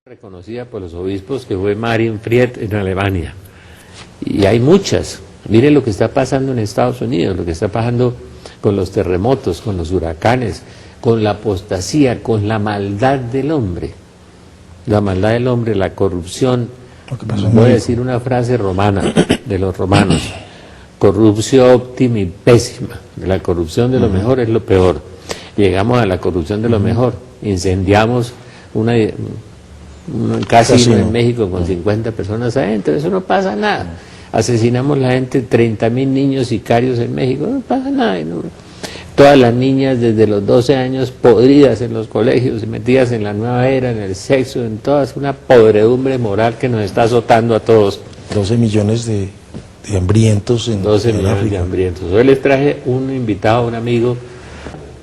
Reconocida por los obispos, que fue Marian Fried en Alemania. Y hay muchas. Mire lo que está pasando en Estados Unidos, lo que está pasando con los terremotos, con los huracanes, con la apostasía, con la maldad del hombre. La maldad del hombre, la corrupción. Voy a decir una frase romana, de los romanos. Corruptio optimi pésima. La corrupción de lo mejor es lo peor. Llegamos a la corrupción de lo mejor. Incendiamos un casino en México con 50 personas adentro, eso no pasa nada. Asesinamos la gente, 30.000 niños sicarios en México, no pasa nada. No. Todas las niñas desde los 12 años podridas en los colegios, metidas en la nueva era, en el sexo, en todas, una podredumbre moral que nos está azotando a todos. 12 millones de hambrientos en 12 millones África. de hambrientos. Hoy les traje un invitado, un amigo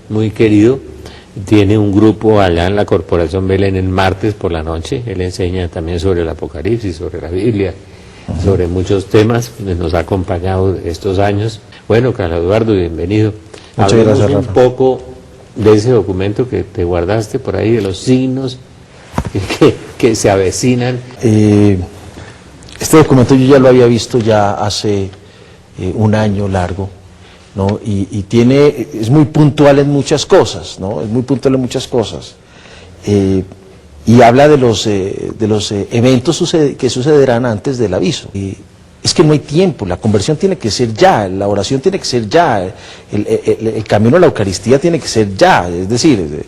muy querido. Tiene un grupo allá en la Corporación Belén el martes por la noche. Él enseña también sobre el Apocalipsis, sobre la Biblia, sobre muchos temas. Nos ha acompañado estos años. Bueno, Carlos Eduardo, bienvenido. Muchas Hablemos gracias, un Rafa. poco de ese documento que te guardaste por ahí, de los signos que se avecinan. Este documento yo ya lo había visto ya hace un año largo, ¿no? Y es muy puntual en muchas cosas, ¿no? Es muy puntual en muchas cosas. Y habla de los eventos que sucederán antes del aviso. Es que no hay tiempo, la conversión tiene que ser ya, la oración tiene que ser ya, el camino a la Eucaristía tiene que ser ya, es decir,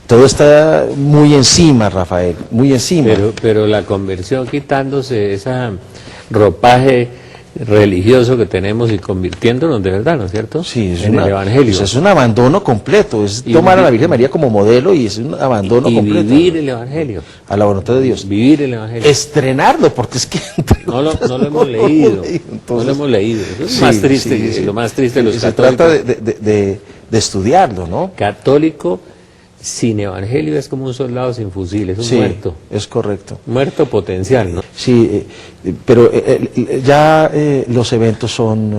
todo está muy encima, Rafael, muy encima. Pero la conversión, quitándose ese ropaje religioso que tenemos y convirtiéndonos de verdad, ¿no es cierto? Sí, en el Evangelio. Pues es un abandono completo, es tomar a la Virgen María como modelo y es un abandono completo. Y vivir el Evangelio. A la voluntad de Dios. Vivir el Evangelio. Estrenarlo, porque es que... No lo hemos leído. No lo hemos leído. Eso es más triste, lo más triste de los católicos. Se trata de estudiarlo, ¿no? Católico sin Evangelio es como un soldado sin fusil, es un muerto. Es correcto. Muerto potencial, ¿no? Sí, pero ya los eventos son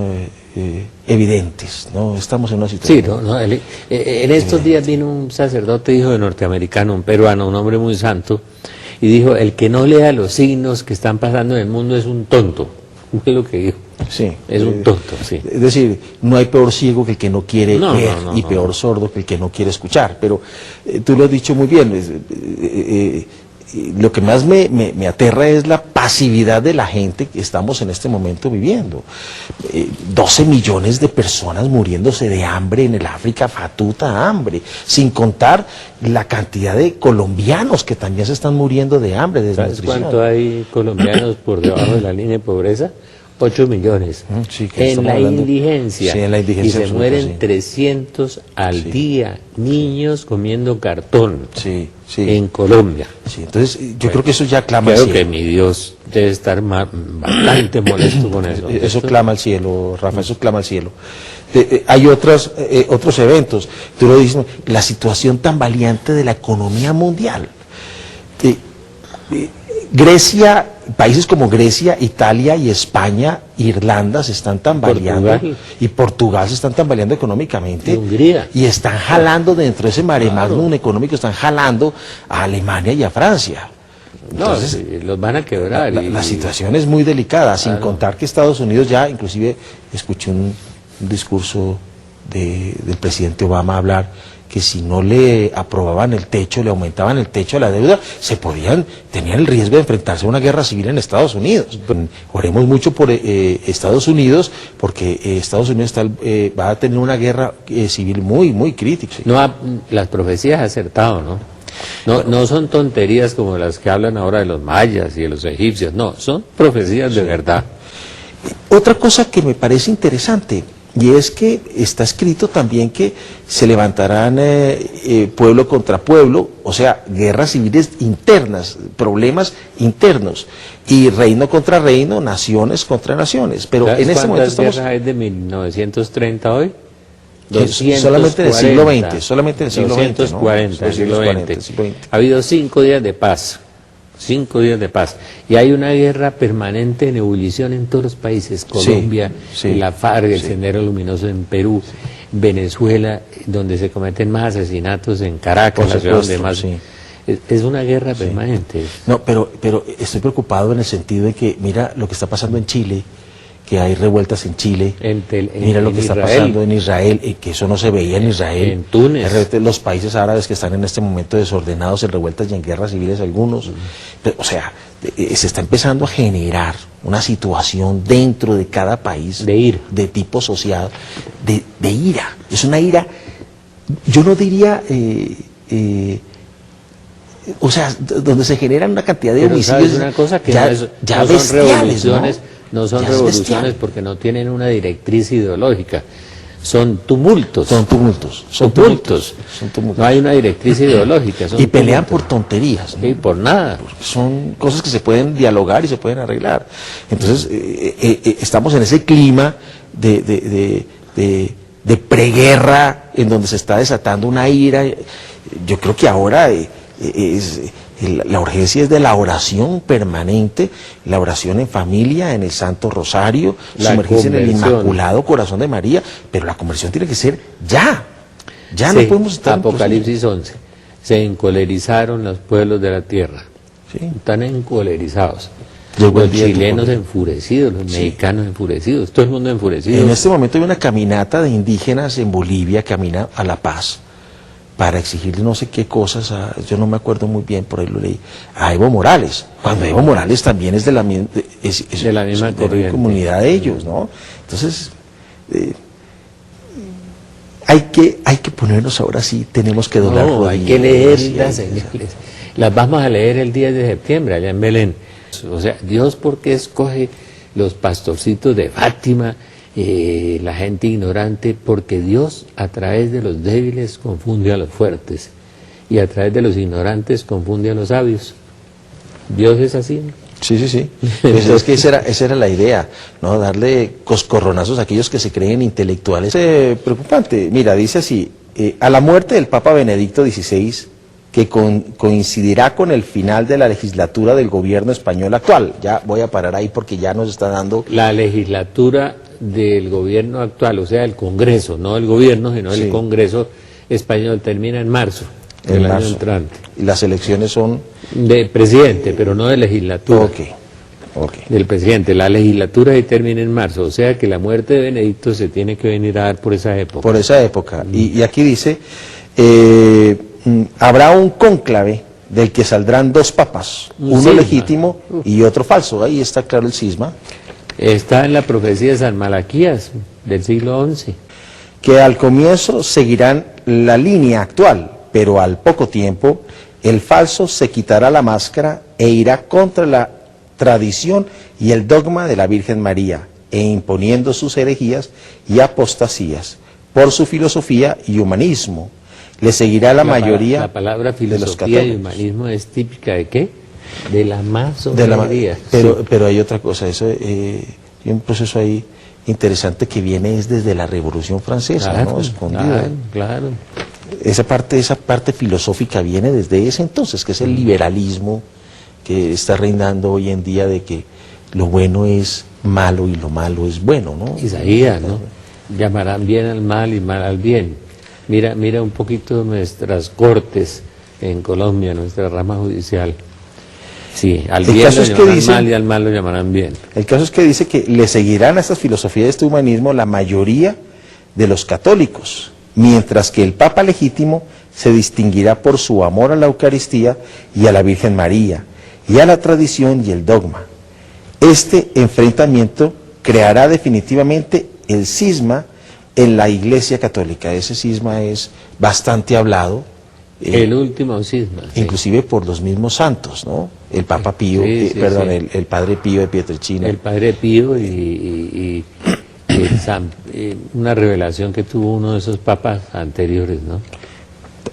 evidentes, ¿no? Estamos en una situación... Sí, en estos días vino un sacerdote, hijo de norteamericano, un peruano, un hombre muy santo, y dijo, el que no lea los signos que están pasando en el mundo es un tonto. Es lo que dijo. Sí. Es un tonto, sí. Es decir, no hay peor ciego que el que no quiere ver y peor sordo que el que no quiere escuchar. Pero tú lo has dicho muy bien. Lo que más me aterra es la pasividad de la gente que estamos en este momento viviendo. 12 millones de personas muriéndose de hambre en el África, fatuta hambre, sin contar la cantidad de colombianos que también se están muriendo de hambre, de desnutrición. ¿Sabes cuánto hay colombianos por debajo de la línea de pobreza? 8 millones. Sí, en la indigencia. Sí, en la indigencia. Y se absoluta, mueren 300 al día, niños comiendo cartón. Sí. En Colombia. Sí, entonces yo creo que eso ya clama al cielo. Creo que mi Dios debe estar bastante molesto con eso. Eso clama al cielo, Rafa, eso clama al cielo. Hay otros eventos, tú lo dices, la situación tan valiente de la economía mundial. Grecia, países como Grecia, Italia y España, Irlanda se están tambaleando, y Portugal se están tambaleando económicamente, y Hungría, y están jalando dentro de ese mare magnum económico, están jalando a Alemania y a Francia. Entonces, los van a quebrar. La situación es muy delicada, sin contar que Estados Unidos ya, inclusive escuché un discurso del presidente Obama hablar que si no le aprobaban el techo, le aumentaban el techo de la deuda, tenían el riesgo de enfrentarse a una guerra civil en Estados Unidos. Oremos mucho por Estados Unidos, porque Estados Unidos va a tener una guerra civil muy, muy crítica. No, las profecías han acertado, ¿no? No son tonterías como las que hablan ahora de los mayas y de los egipcios, no, son profecías de verdad. Otra cosa que me parece interesante, y es que está escrito también que se levantarán pueblo contra pueblo, o sea, guerras civiles internas, problemas internos, y reino contra reino, naciones contra naciones. Pero en este momento estamos... ¿Cuántas guerras hay de 1930 hoy? Solamente en el siglo XX, solamente en el siglo XX, 240, el siglo XX. Ha habido 5 días de paz. 5 días de paz. Y hay una guerra permanente en ebullición en todos los países. Colombia, la FARC, el Sendero Luminoso en Perú, Venezuela, donde se cometen más asesinatos, en Caracas, la ciudad donde más... Es una guerra permanente. No, pero estoy preocupado en el sentido de que, mira lo que está pasando en Chile, que hay revueltas en Chile, mira lo que está pasando en Israel, que eso no se veía en Israel, en Túnez, los países árabes que están en este momento desordenados en revueltas y en guerras civiles algunos, o sea, se está empezando a generar una situación dentro de cada país de ira, de tipo social, de ira, es una ira, yo no diría, o sea, donde se generan una cantidad de homicidios, una cosa que ya, no son revoluciones, no son revoluciones bestial. porque no tienen una directriz ideológica, son tumultos. Son tumultos. No hay una directriz ideológica. Y pelean por tonterías, ¿no? Sí, por nada. Porque son cosas que se pueden dialogar y se pueden arreglar. Entonces, estamos en ese clima de preguerra en donde se está desatando una ira. Yo creo que ahora la urgencia es de la oración permanente, la oración en familia, en el Santo Rosario, sumergirse en el Inmaculado Corazón de María, pero la conversión tiene que ser ya. Ya sí, no podemos estar. Apocalipsis 11. Se encolerizaron los pueblos de la tierra. Sí. Están encolerizados. Los chilenos enfurecidos, los mexicanos enfurecidos, todo el mundo enfurecido. En este momento hay una caminata de indígenas en Bolivia, camina a La Paz, para exigirle no sé qué cosas, yo no me acuerdo muy bien, por ahí lo leí, a Evo Morales, cuando Evo Morales también es de la misma comunidad de ellos, ¿no? Entonces, hay que ponernos ahora sí, tenemos que doblar rodillas. Hay que leer las señales. Las vamos a leer el 10 de septiembre allá en Belén. O sea, Dios, ¿por qué escoge los pastorcitos de Fátima, la gente ignorante? Porque Dios a través de los débiles confunde a los fuertes y a través de los ignorantes confunde a los sabios. Dios es así, ¿no? Sí. Pues es que esa era la idea, ¿no? Darle coscorronazos a aquellos que se creen intelectuales. Preocupante. Mira, dice así, a la muerte del Papa Benedicto XVI, que coincidirá con el final de la legislatura del gobierno español actual. Ya voy a parar ahí porque ya nos está dando... La legislatura del gobierno actual, o sea, el Congreso, no el gobierno, sino el Congreso español, termina en marzo del año entrante. ¿Y las elecciones son...? De presidente, pero no de legislatura. Ok. Del presidente. La legislatura ahí termina en marzo, o sea que la muerte de Benedicto se tiene que venir a dar por esa época. Por esa época. Y aquí dice... habrá un cónclave del que saldrán dos papas, uno legítimo y otro falso. Ahí está claro el cisma. Está en la profecía de San Malaquías del siglo XI. Que al comienzo seguirán la línea actual, pero al poco tiempo el falso se quitará la máscara e irá contra la tradición y el dogma de la Virgen María, e imponiendo sus herejías y apostasías por su filosofía y humanismo. Le seguirá la mayoría. La palabra filosofía y humanismo es típica ¿de qué? De la masonería. Pero hay otra cosa, eso hay un proceso ahí interesante que viene es desde la Revolución Francesa, ¿no? Escondida. Claro. Esa parte filosófica viene desde ese entonces, que es el liberalismo que está reinando hoy en día, de que lo bueno es malo y lo malo es bueno, ¿no? Isaías, ¿no? Llamarán bien al mal y mal al bien. Mira un poquito nuestras cortes en Colombia, nuestra rama judicial. Sí, al bien lo llamarán mal y al mal lo llamarán bien. El caso es que dice que le seguirán a estas filosofías de este humanismo la mayoría de los católicos, mientras que el Papa legítimo se distinguirá por su amor a la Eucaristía y a la Virgen María, y a la tradición y el dogma. Este enfrentamiento creará definitivamente el cisma en la Iglesia Católica. Ese cisma es bastante hablado. El último cisma. Inclusive por los mismos santos, ¿no? El Papa Pío, el Padre Pío de Pietrelcina. El Padre Pío y una revelación que tuvo uno de esos papas anteriores, ¿no?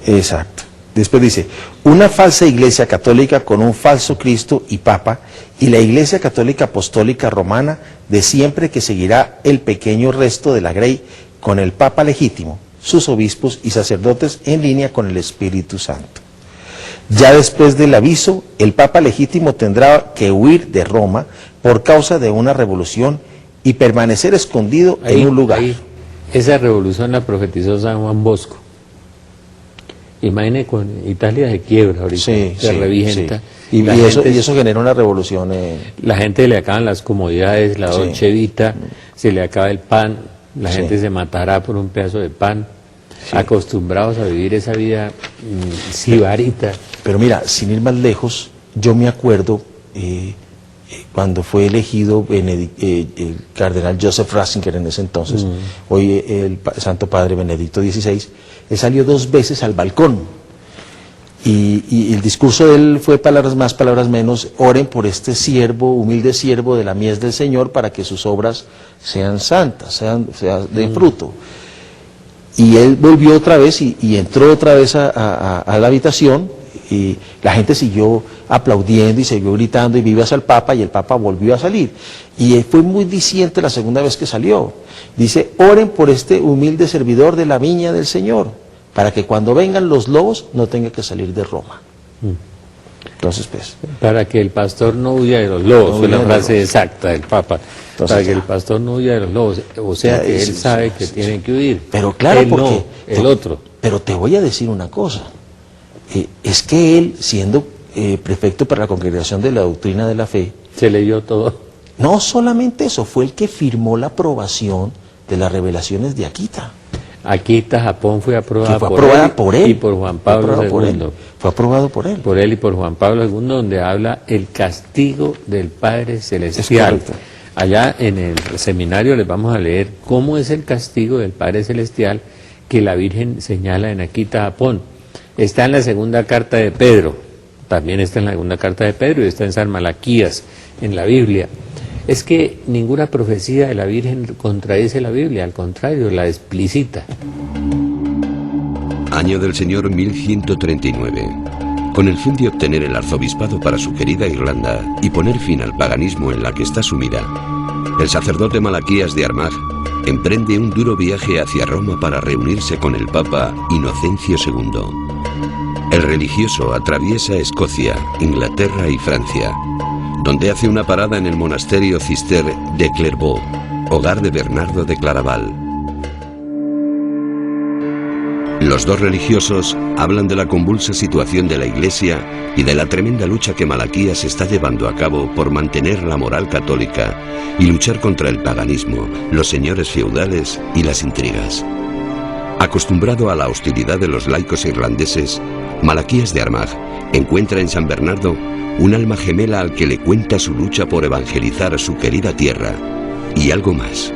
Exacto. Después dice, una falsa Iglesia Católica con un falso Cristo y Papa, y la Iglesia Católica Apostólica Romana de siempre, que seguirá el pequeño resto de la Grey con el Papa legítimo, sus obispos y sacerdotes en línea con el Espíritu Santo. Ya después del aviso, el Papa legítimo tendrá que huir de Roma por causa de una revolución y permanecer escondido en un lugar. Esa revolución la profetizó San Juan Bosco. Imagine con Italia de quiebra ahorita, Sí, se sí, revigenta. sí. Y eso genera una revolución. La gente le acaban las comodidades, la Sí. Dolce Vita, se le acaba el pan, la Sí. gente se matará por un pedazo de pan, Sí. acostumbrados a vivir esa vida sibarita. Pero mira, sin ir más lejos, yo me acuerdo cuando fue elegido el cardenal Joseph Ratzinger en ese entonces, hoy Santo Padre Benedicto XVI, él salió 2 veces al balcón. Y el discurso de él fue palabras más, palabras menos: oren por este siervo, humilde siervo de la mies del Señor, para que sus obras sean santas, sean de fruto. Y él volvió otra vez y entró otra vez a la habitación, y la gente siguió aplaudiendo y siguió gritando y vivas al Papa, y el Papa volvió a salir. Y él fue muy diciente la segunda vez que salió. Dice: oren por este humilde servidor de la viña del Señor, para que cuando vengan los lobos no tenga que salir de Roma. Entonces, pues... Para que el pastor no huya de los lobos, No fue huya la de frase los exacta del Papa. Entonces, para que ya. el pastor no huya de los lobos, o sea que él Sí, sabe sí, que sí, tiene sí. que huir. Pero claro, Él porque... no, el otro. Pero te voy a decir una cosa. Es que él, siendo prefecto para la Congregación de la Doctrina de la Fe, Se leyó todo. no solamente eso, fue el que firmó la aprobación de las revelaciones de Akita. Akita, Japón, fue aprobada, Que fue aprobada por él. y por Juan Fue Pablo aprobada por él. II. Fue aprobado por él. Por él y por Juan Pablo II, donde habla el castigo del Padre Celestial. Es correcto. Allá en el seminario les vamos a leer cómo es el castigo del Padre Celestial que la Virgen señala en Akita, Japón. Está en la segunda carta de Pedro, también está en la segunda carta de Pedro, y está en San Malaquías, en la Biblia. Es que ninguna profecía de la Virgen contradice la Biblia, al contrario, la explicita. Año del Señor 1139. Con el fin de obtener el arzobispado para su querida Irlanda y poner fin al paganismo en la que está sumida, el sacerdote Malaquías de Armagh emprende un duro viaje hacia Roma para reunirse con el Papa Inocencio II. El religioso atraviesa Escocia, Inglaterra y Francia, donde hace una parada en el monasterio cister de Clairvaux, hogar de Bernardo de Claraval. Los dos religiosos hablan de la convulsa situación de la Iglesia y de la tremenda lucha que Malaquías está llevando a cabo por mantener la moral católica y luchar contra el paganismo, los señores feudales y las intrigas. Acostumbrado a la hostilidad de los laicos irlandeses, Malaquías de Armagh encuentra en San Bernardo un alma gemela al que le cuenta su lucha por evangelizar su querida tierra y algo más.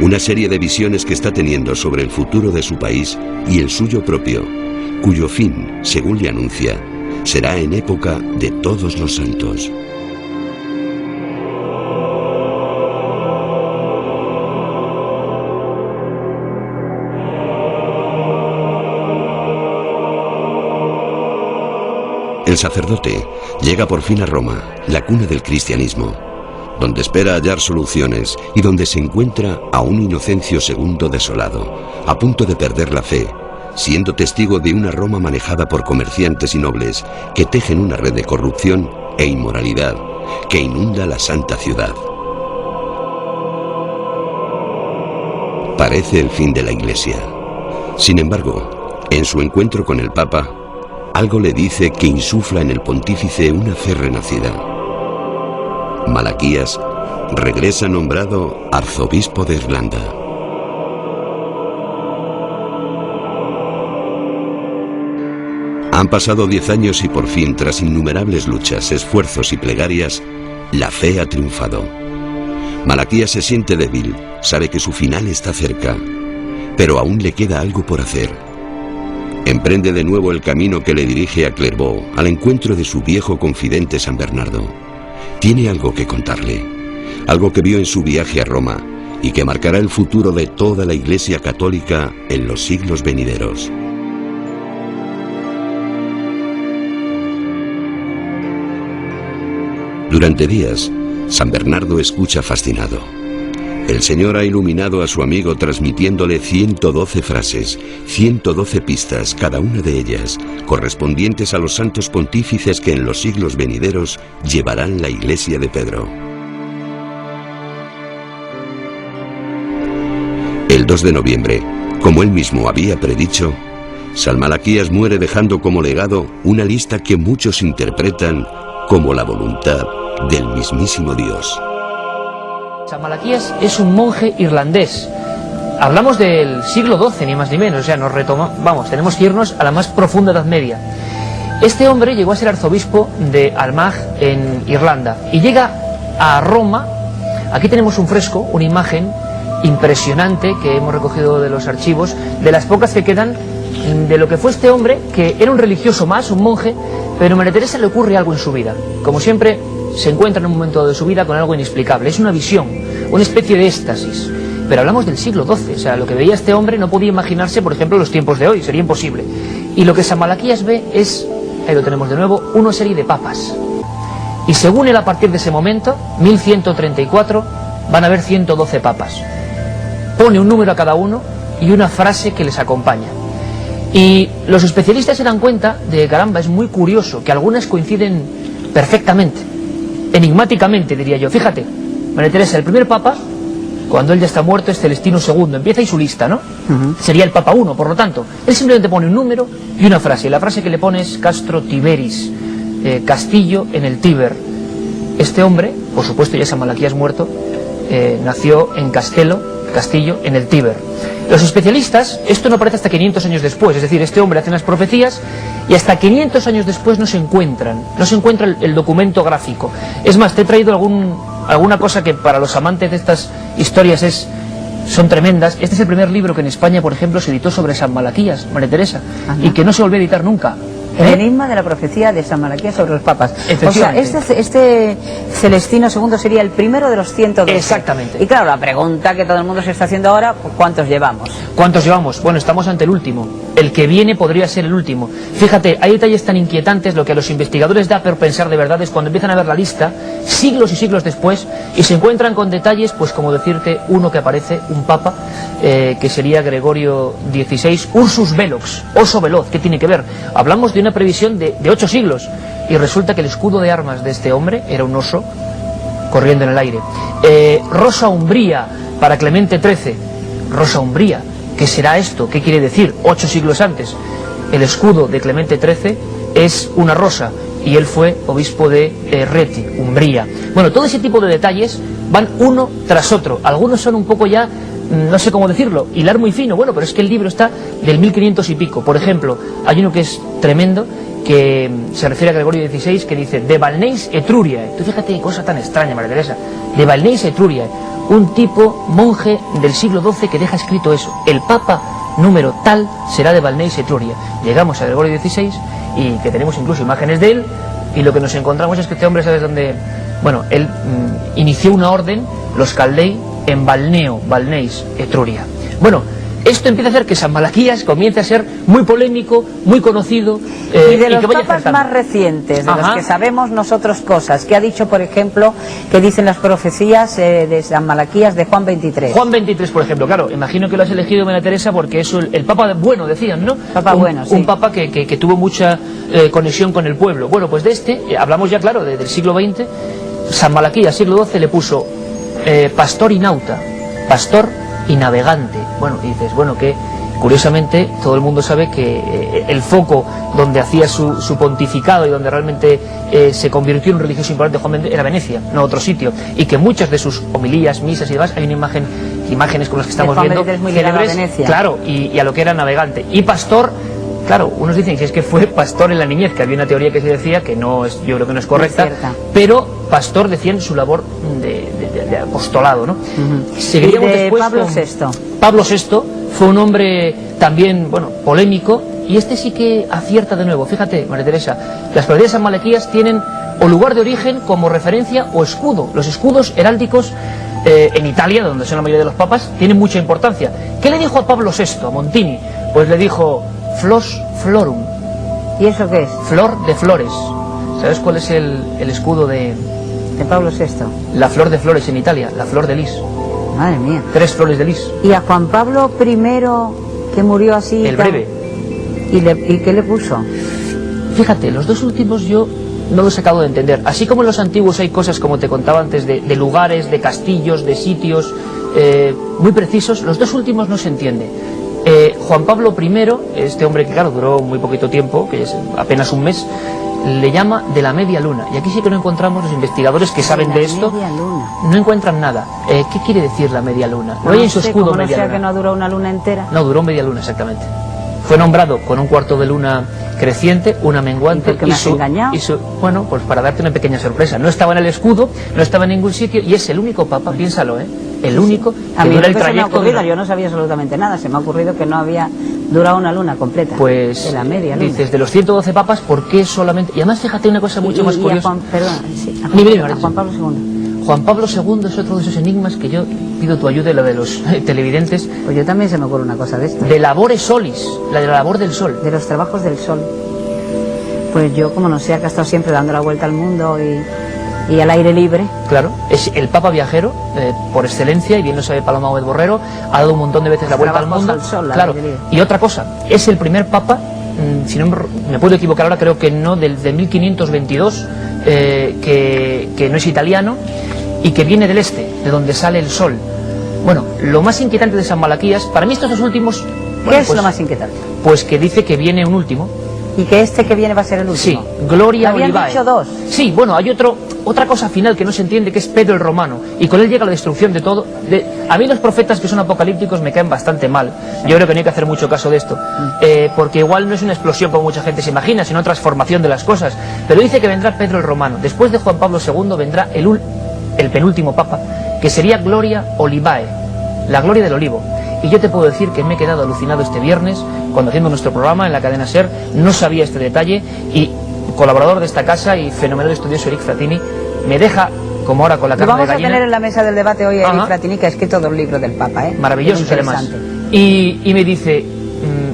Una serie de visiones que está teniendo sobre el futuro de su país y el suyo propio, cuyo fin, según le anuncia, será en época de todos los santos. El sacerdote llega por fin a Roma, la cuna del cristianismo, donde espera hallar soluciones y donde se encuentra a un Inocencio II desolado, a punto de perder la fe, siendo testigo de una Roma manejada por comerciantes y nobles que tejen una red de corrupción e inmoralidad que inunda la santa ciudad. Parece el fin de la Iglesia. Sin embargo, en su encuentro con el Papa, algo le dice que insufla en el pontífice una fe renacida. Malaquías regresa nombrado arzobispo de Irlanda. Han pasado 10 años y por fin, tras innumerables luchas, esfuerzos y plegarias, la fe ha triunfado. Malaquías se siente débil, sabe que su final está cerca, pero aún le queda algo por hacer. Emprende de nuevo el camino que le dirige a Clairvaux, al encuentro de su viejo confidente San Bernardo. Tiene algo que contarle, algo que vio en su viaje a Roma y que marcará el futuro de toda la Iglesia católica en los siglos venideros. Durante días, San Bernardo escucha fascinado. El Señor ha iluminado a su amigo transmitiéndole 112 frases, 112 pistas, cada una de ellas, correspondientes a los santos pontífices que en los siglos venideros llevarán la Iglesia de Pedro. El 2 de noviembre, como él mismo había predicho, San Malaquías muere dejando como legado una lista que muchos interpretan como la voluntad del mismísimo Dios. San Malaquías es un monje irlandés. Hablamos del siglo XII, ni más ni menos, o sea, tenemos que irnos a la más profunda Edad Media. Este hombre llegó a ser arzobispo de Armagh en Irlanda y llega a Roma. Aquí tenemos un fresco, una imagen impresionante que hemos recogido de los archivos, de las pocas que quedan de lo que fue este hombre, que era un religioso más, un monje, pero a María Teresa le ocurre algo en su vida. Como siempre, se encuentra en un momento de su vida con algo inexplicable. Es una visión, una especie de éxtasis. Pero hablamos del siglo XII, o sea, lo que veía este hombre no podía imaginarse, por ejemplo, los tiempos de hoy, sería imposible. Y lo que San Malaquías ve es, ahí lo tenemos de nuevo, una serie de papas. Y según él, a partir de ese momento, 1134, van a haber 112 papas. Pone un número a cada uno y una frase que les acompaña. Y los especialistas se dan cuenta de, caramba, es muy curioso, que algunas coinciden perfectamente, enigmáticamente, diría yo. Fíjate, María Teresa, el primer papa, cuando él ya está muerto, es Celestino II. Empieza ahí su lista, ¿no? Sería el Papa I, por lo tanto. Él simplemente pone un número y una frase. Y la frase que le pone es Castro Tiberis, castillo en el Tíber. Este hombre, por supuesto, ya San Malaquías muerto, nació en Castillo en el Tíber. Los especialistas, esto no aparece hasta 500 años después, es decir, este hombre hace las profecías y hasta 500 años después no se encuentra el documento gráfico. Es más, te he traído alguna cosa que para los amantes de estas historias son tremendas. Este es el primer libro que en España, por ejemplo, se editó sobre San Malaquías, María Teresa, y que no se volvió a editar nunca. El enigma de la profecía de San Malaquías sobre los papas. O sea, este Celestino II sería el primero de los 112. Exactamente. Y claro, la pregunta que todo el mundo se está haciendo ahora, ¿cuántos llevamos? ¿Cuántos llevamos? Bueno, estamos ante el último. El que viene podría ser el último. Fíjate, hay detalles tan inquietantes, lo que a los investigadores da por pensar de verdad es cuando empiezan a ver la lista, siglos y siglos después, y se encuentran con detalles, pues como decirte, uno que aparece, un papa, que sería Gregorio XVI, Ursus Velox, oso veloz. ¿Qué tiene que ver? Hablamos de una previsión de 8 siglos, y resulta que el escudo de armas de este hombre era un oso corriendo en el aire. Rosa Umbría para Clemente XIII. Rosa Umbría, ¿qué será esto? ¿Qué quiere decir? 8 siglos antes. El escudo de Clemente XIII es una rosa, y él fue obispo de Reti, Umbría. Bueno, todo ese tipo de detalles van uno tras otro. Algunos son un poco ya, no sé cómo decirlo, hilar muy fino. Bueno, pero es que el libro está del 1500 y pico. Por ejemplo, hay uno que es tremendo, que se refiere a Gregorio XVI, que dice de Balneis Etruriae. Tú fíjate qué cosa tan extraña, María Teresa. De Balneis Etruriae, un tipo monje del siglo XII que deja escrito eso. El papa número tal será de Balneis Etruria. Llegamos a Gregorio XVI y que tenemos incluso imágenes de él, y lo que nos encontramos es que este hombre, ¿sabes dónde? Bueno, él inició una orden, los Caldei, en Balneis Etruria. Bueno, esto empieza a hacer que San Malaquías comience a ser muy polémico, muy conocido, y de los que vaya papas acertando. más recientes, de Ajá. los que sabemos nosotros cosas, que ha dicho, por ejemplo, que dicen las profecías de San Malaquías de Juan 23. Juan 23, por ejemplo, claro, imagino que lo has elegido, María Teresa, porque es el papa bueno, decían, ¿no? Papa bueno, sí. Un papa que tuvo mucha conexión con el pueblo. Bueno, pues de hablamos ya, claro, del siglo XX. San Malaquías, siglo XII, le puso pastor y nauta, pastor y navegante. Bueno, y dices, bueno, que curiosamente todo el mundo sabe que el foco donde hacía su pontificado y donde realmente se convirtió en un religioso importante Juan 23 era Venecia, no otro sitio, y que muchas de sus homilías, misas y demás, hay una imágenes con las que estamos Juan viendo 23 muy ligado a Venecia. claro, y a lo que era navegante. Y pastor, claro, unos dicen que es que fue pastor en la niñez, que había una teoría que se decía que no es, yo creo que no es correcta, pero pastor decían su labor de apostolado, ¿no? Seguiríamos y de después Pablo con VI. Pablo VI fue un hombre también, bueno, polémico, y este sí que acierta de nuevo. Fíjate, María Teresa, las profecías de San Malaquías tienen o lugar de origen como referencia o escudo. Los escudos heráldicos en Italia, donde son la mayoría de los papas, tienen mucha importancia. ¿Qué le dijo a Pablo VI, a Montini? Pues le dijo flos florum. ¿Y eso qué es? Flor de flores. ¿Sabes cuál es el escudo de Pablo VI. la flor de flores en Italia? La flor de lis. Madre mía. 3 flores de lis. ¿Y a Juan Pablo I, que murió así? El breve. ¿Y qué le puso? Fíjate, los dos últimos yo no los acabo de entender. Así como en los antiguos hay cosas, como te contaba antes, de lugares, de castillos, de sitios muy precisos, los dos últimos no se entiende. Juan Pablo I, este hombre que claro duró muy poquito tiempo, que es apenas un mes, le llama de la media luna. Y aquí sí que no encontramos, los investigadores que saben de esto, no encuentran nada. ¿Qué quiere decir la media luna? No hay en su escudo media luna. Que no duró una luna entera. No, duró media luna, exactamente. Fue nombrado con un cuarto de luna creciente, una menguante. ¿Y por qué me has engañado? Bueno, pues para darte una pequeña sorpresa. No estaba en el escudo, no estaba en ningún sitio, y es el único papa, piénsalo, el único a que mí dura el se me ha trayecto. ocurrido, yo no sabía absolutamente nada, se me ha ocurrido que no había durado una luna completa. Pues de la media luna. dices, de los 112 papas, ¿por qué solamente? Y además fíjate una cosa mucho más curiosa. Juan Pablo II. Juan Pablo II es otro de esos enigmas que yo pido tu ayuda y la de los televidentes. Pues yo también se me ocurre una cosa de esto. De labore solis, la de la labor del sol. De los trabajos del sol. Pues yo, como no sé, que ha estado siempre dando la vuelta al mundo y al aire libre. Claro, es el papa viajero por excelencia, y bien lo sabe Paloma Gómez Borrero, ha dado un montón de veces la vuelta al mundo. Al sol, claro. Y otra cosa, es el primer papa, si no me puedo equivocar ahora, creo que no, de 1522, que no es italiano y que viene del este, de donde sale el sol. Bueno, lo más inquietante de San Malaquías, para mí estos dos últimos... ¿Qué es lo más inquietante? Pues que dice que viene un último. ¿Y que este que viene va a ser el último? Sí, Gloria Olivae. ¿Habían dicho dos? Sí, bueno, hay otra cosa final que no se entiende, que es Pedro el Romano, y con él llega la destrucción de todo. A mí los profetas que son apocalípticos me caen bastante mal. Yo creo que no hay que hacer mucho caso de esto, porque igual no es una explosión como mucha gente se imagina, sino transformación de las cosas. Pero dice que vendrá Pedro el Romano. Después de Juan Pablo II vendrá el penúltimo papa, que sería Gloria Olivae, la gloria del olivo. Y yo te puedo decir que me he quedado alucinado este viernes cuando haciendo nuestro programa en la cadena SER, no sabía este detalle, y colaborador de esta casa y fenomenal estudioso Eric Fratini me deja como ahora con la carne de gallina. Vamos a tener en la mesa del debate hoy a Eric Fratini, que ha escrito dos libros del Papa, maravilloso además. Y me dice,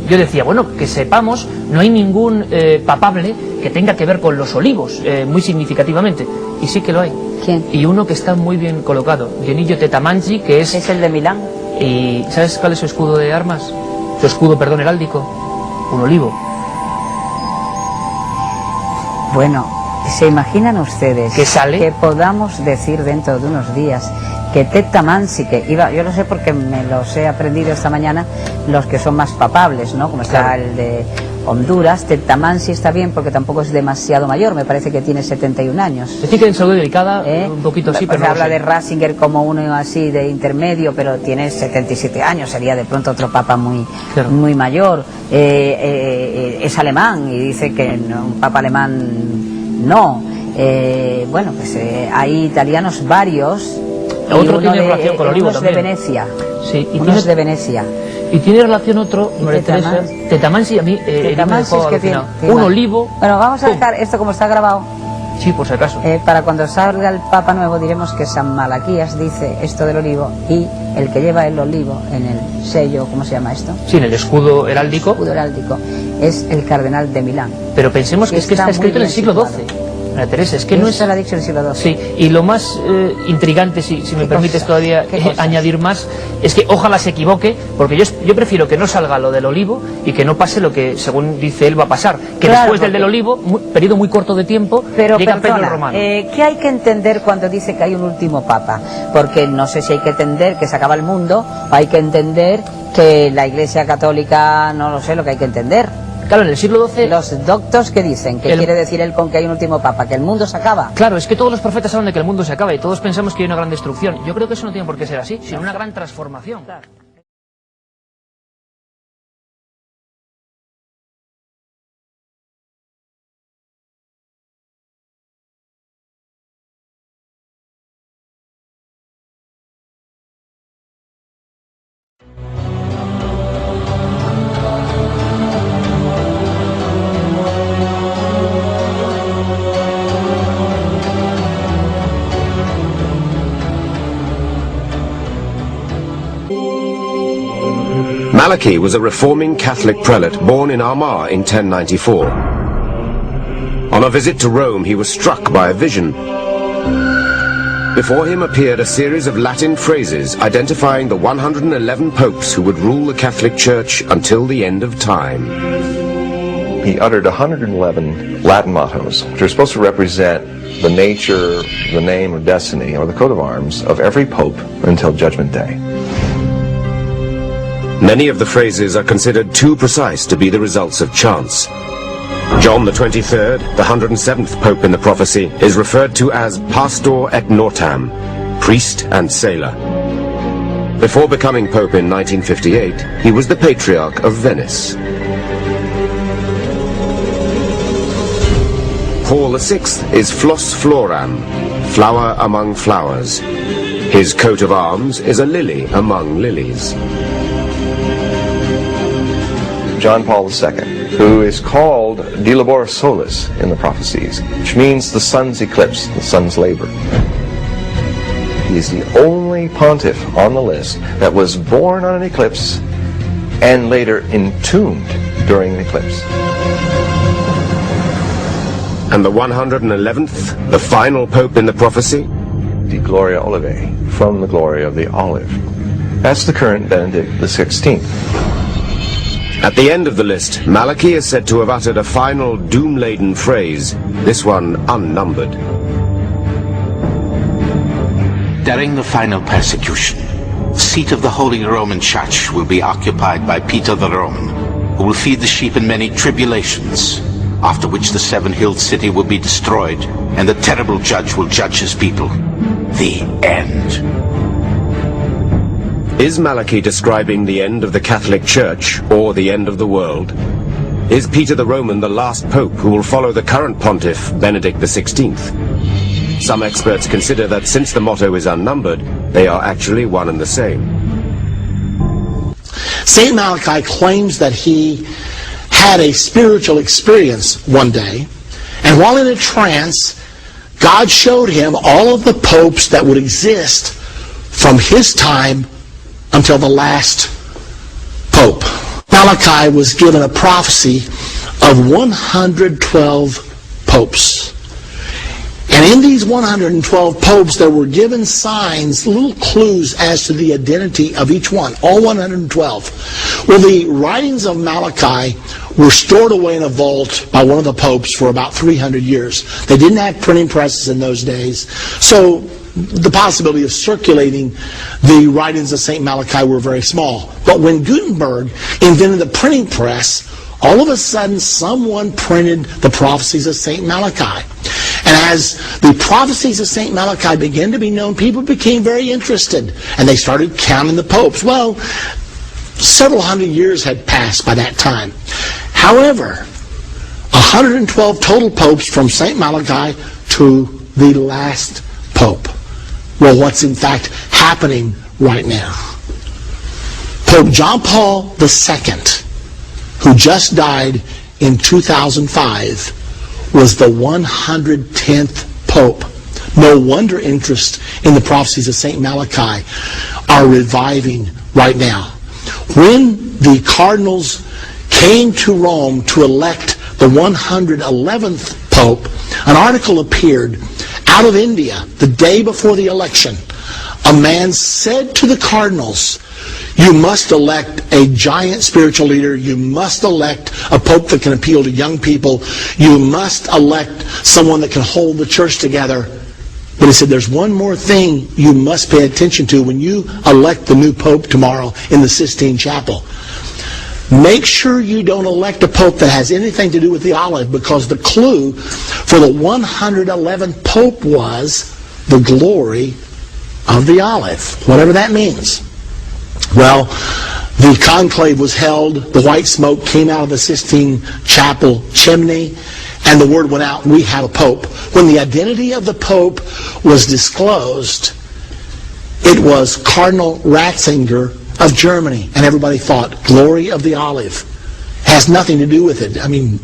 yo decía, bueno, que sepamos, no hay ningún papable que tenga que ver con los olivos, muy significativamente, y sí que lo hay. ¿Quién? Y uno que está muy bien colocado, Dionigio Tetamanchi, que es el de Milán. ¿Y sabes cuál es su escudo de armas? Su escudo, perdón, heráldico. Un olivo. Bueno, ¿se imaginan ustedes ¿Qué sale? Que podamos decir dentro de unos días que Tetamansi, que iba, yo lo sé porque me los he aprendido esta mañana, los que son más papables, ¿no? Como está claro. El de Honduras, Tetamansi está bien porque tampoco es demasiado mayor, me parece que tiene 71 años. Es decir, que en salud delicada, un poquito así, pero se no habla sé. de Ratzinger como uno así de intermedio, pero tiene 77 años, sería de pronto otro papa muy, claro. Muy mayor. Es alemán y dice que no, un papa alemán no. Bueno, pues hay italianos varios. Otro tiene relación con el olivo también. De Venecia. Sí, y uno es de Venecia. Y tiene relación otro, María Teresa, Tetamansi, a mí Tetamansi es que tiene un olivo. Bueno, vamos a dejar esto como está grabado. Sí, por si acaso. Para cuando salga el Papa Nuevo diremos que San Malaquías dice esto del olivo, y el que lleva el olivo en el sello, ¿cómo se llama esto? Sí, en el escudo heráldico. El escudo heráldico es el cardenal de Milán. Pero pensemos que es que está escrito en el siglo XII. María Teresa, es que no es... Eso lo ha dicho en el siglo XII. Sí, y lo más intrigante, si me permites todavía añadir más, es que ojalá se equivoque, porque yo prefiero que no salga lo del olivo y que no pase lo que, según dice él, va a pasar. Que claro, después del olivo, periodo muy corto de tiempo, llega Pedro el Romano. ¿Qué hay que entender cuando dice que hay un último papa? Porque no sé si hay que entender que se acaba el mundo, o hay que entender que la Iglesia Católica, no lo sé lo que hay que entender. Claro, en el siglo XII... Los doctos que dicen, ¿qué quiere decir él con que hay un último papa? ¿Que el mundo se acaba? Claro, es que todos los profetas hablan de que el mundo se acaba y todos pensamos que hay una gran destrucción. Yo creo que eso no tiene por qué ser así, sino una gran transformación. Claro. Malachi was a reforming Catholic prelate born in Armagh in 1094. On a visit to Rome, he was struck by a vision. Before him appeared a series of Latin phrases identifying the 111 popes who would rule the Catholic Church until the end of time. He uttered 111 Latin mottos, which are supposed to represent the nature, the name, or destiny, or the coat of arms of every pope until Judgment Day. Many of the phrases are considered too precise to be the results of chance. John the 23rd, the 107th Pope in the prophecy, is referred to as Pastor et Nortam, priest and sailor. Before becoming Pope in 1958, he was the Patriarch of Venice. Paul VI is Flos Floram, flower among flowers. His coat of arms is a lily among lilies. John Paul II, who is called De Labora Solis in the prophecies, which means the sun's eclipse, the sun's labor. He is the only pontiff on the list that was born on an eclipse and later entombed during an eclipse. And the 111th, the final Pope in the prophecy? De Gloria Olivae, from the glory of the olive. That's the current Benedict XVI. At the end of the list, Malachi is said to have uttered a final doom-laden phrase, this one unnumbered. During the final persecution, the seat of the Holy Roman Church will be occupied by Peter the Roman, who will feed the sheep in many tribulations, after which the seven-hilled city will be destroyed, and the terrible judge will judge his people. The end. Is Malachi describing the end of the Catholic Church, or the end of the world? Is Peter the Roman the last pope who will follow the current pontiff, Benedict XVI? Some experts consider that since the motto is unnumbered, they are actually one and the same. St. Malachi claims that he had a spiritual experience one day, and while in a trance, God showed him all of the popes that would exist from his time until the last pope. Malachi was given a prophecy of 112 popes. And in these 112 popes, there were given signs, little clues as to the identity of each one, all 112. Well, the writings of Malachi were stored away in a vault by one of the popes for about 300 years. They didn't have printing presses in those days, so the possibility of circulating the writings of St. Malachi were very small. But when Gutenberg invented the printing press, all of a sudden someone printed the prophecies of St. Malachi. And as the prophecies of St. Malachi began to be known, people became very interested, and they started counting the popes. Well, several hundred years had passed by that time. However, 112 total popes from St. Malachi to the last pope. Well, what's in fact happening right now? Pope John Paul II, who just died in 2005, was the 110th Pope. No wonder interest in the prophecies of St. Malachi are reviving right now. When the cardinals came to Rome to elect the 111th Pope, an article appeared out of India the day before the election. A man said to the cardinals, you must elect a giant spiritual leader. You must elect a pope that can appeal to young people. You must elect someone that can hold the church together. But he said, there's one more thing you must pay attention to when you elect the new pope tomorrow in the Sistine Chapel. Make sure you don't elect a pope that has anything to do with the olive, because the clue for the 111th pope was the glory of the olive, whatever that means. Well, the conclave was held, the white smoke came out of the Sistine Chapel chimney, and the word went out, we have a pope. When the identity of the pope was disclosed, it was Cardinal Ratzinger of Germany, and everybody thought, glory of the olive. Has nothing to do with it. I mean,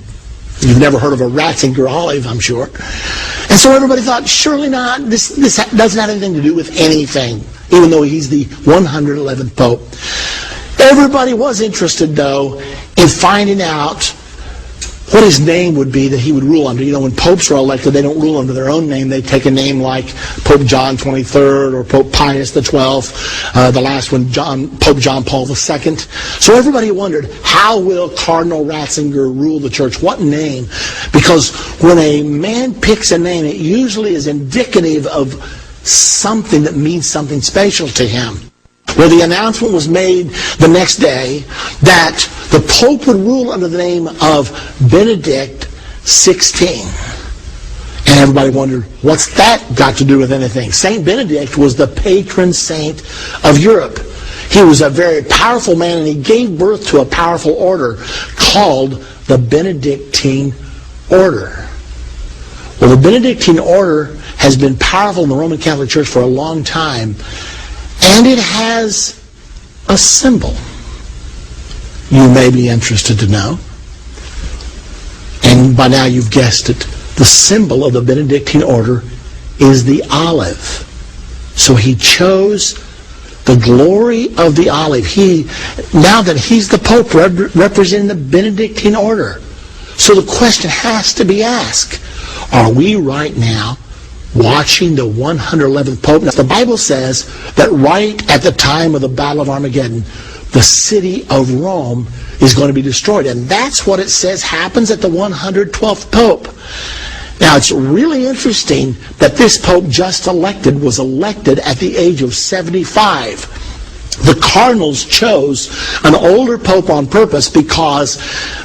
you've never heard of a Ratzinger olive, I'm sure. And so everybody thought, surely not, this doesn't have anything to do with anything, even though he's the 111th Pope. Everybody was interested, though, in finding out what his name would be that he would rule under. You know, when popes are elected, they don't rule under their own name. They take a name like Pope John XXIII or Pope Pius XII, the last one, Pope John Paul II. So everybody wondered, how will Cardinal Ratzinger rule the church? What name? Because when a man picks a name, it usually is indicative of something that means something special to him. where the announcement was made the next day that the Pope would rule under the name of Benedict XVI. And everybody wondered, what's that got to do with anything? Saint Benedict was the patron saint of Europe. He was a very powerful man, and he gave birth to a powerful order called the Benedictine Order. Well, the Benedictine Order has been powerful in the Roman Catholic Church for a long time, and it has a symbol. You may be interested to know. And by now you've guessed it. The symbol of the Benedictine Order is the olive. So he chose the glory of the olive. Now that he's the Pope representing the Benedictine Order. So the question has to be asked, are we right now watching the 111th Pope? Now, the Bible says that right at the time of the Battle of Armageddon, the city of Rome is going to be destroyed. And that's what it says happens at the 112th Pope. Now, it's really interesting that this Pope just elected was elected at the age of 75. The cardinals chose an older pope on purpose because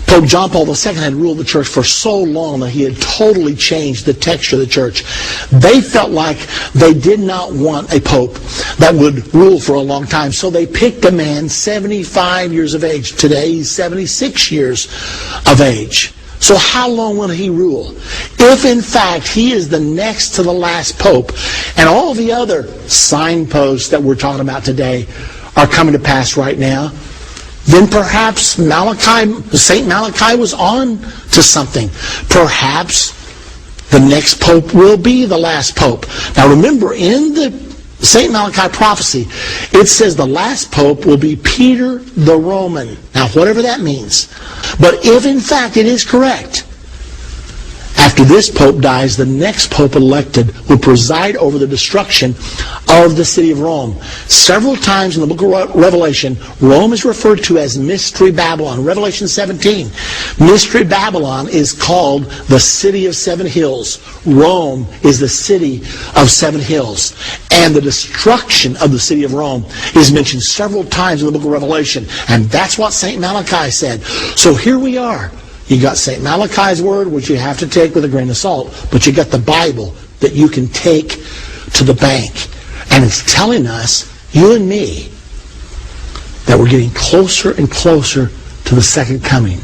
Pope John Paul II had ruled the church for so long that he had totally changed the texture of the church. They felt like they did not want a pope that would rule for a long time, so they picked a man 75 years of age. Today he's 76 years of age. So how long will he rule? If in fact he is the next to the last pope, and all the other signposts that we're talking about today are coming to pass right now, then perhaps Saint Malachi was on to something. Perhaps the next pope will be the last pope. Now remember, in the Saint Malachi prophecy, it says the last pope will be Peter the Roman. Now whatever that means. But if in fact it is correct, after this pope dies, the next pope elected will preside over the destruction of the city of Rome. Several times in the book of Revelation, Rome is referred to as Mystery Babylon. Revelation 17, Mystery Babylon is called the city of seven hills. Rome is the city of seven hills. And the destruction of the city of Rome is mentioned several times in the book of Revelation. And that's what St. Malachi said. So here we are. You got St. Malachi's word, which you have to take with a grain of salt, but you got the Bible that you can take to the bank. And it's telling us, you and me, that we're getting closer and closer to the second coming.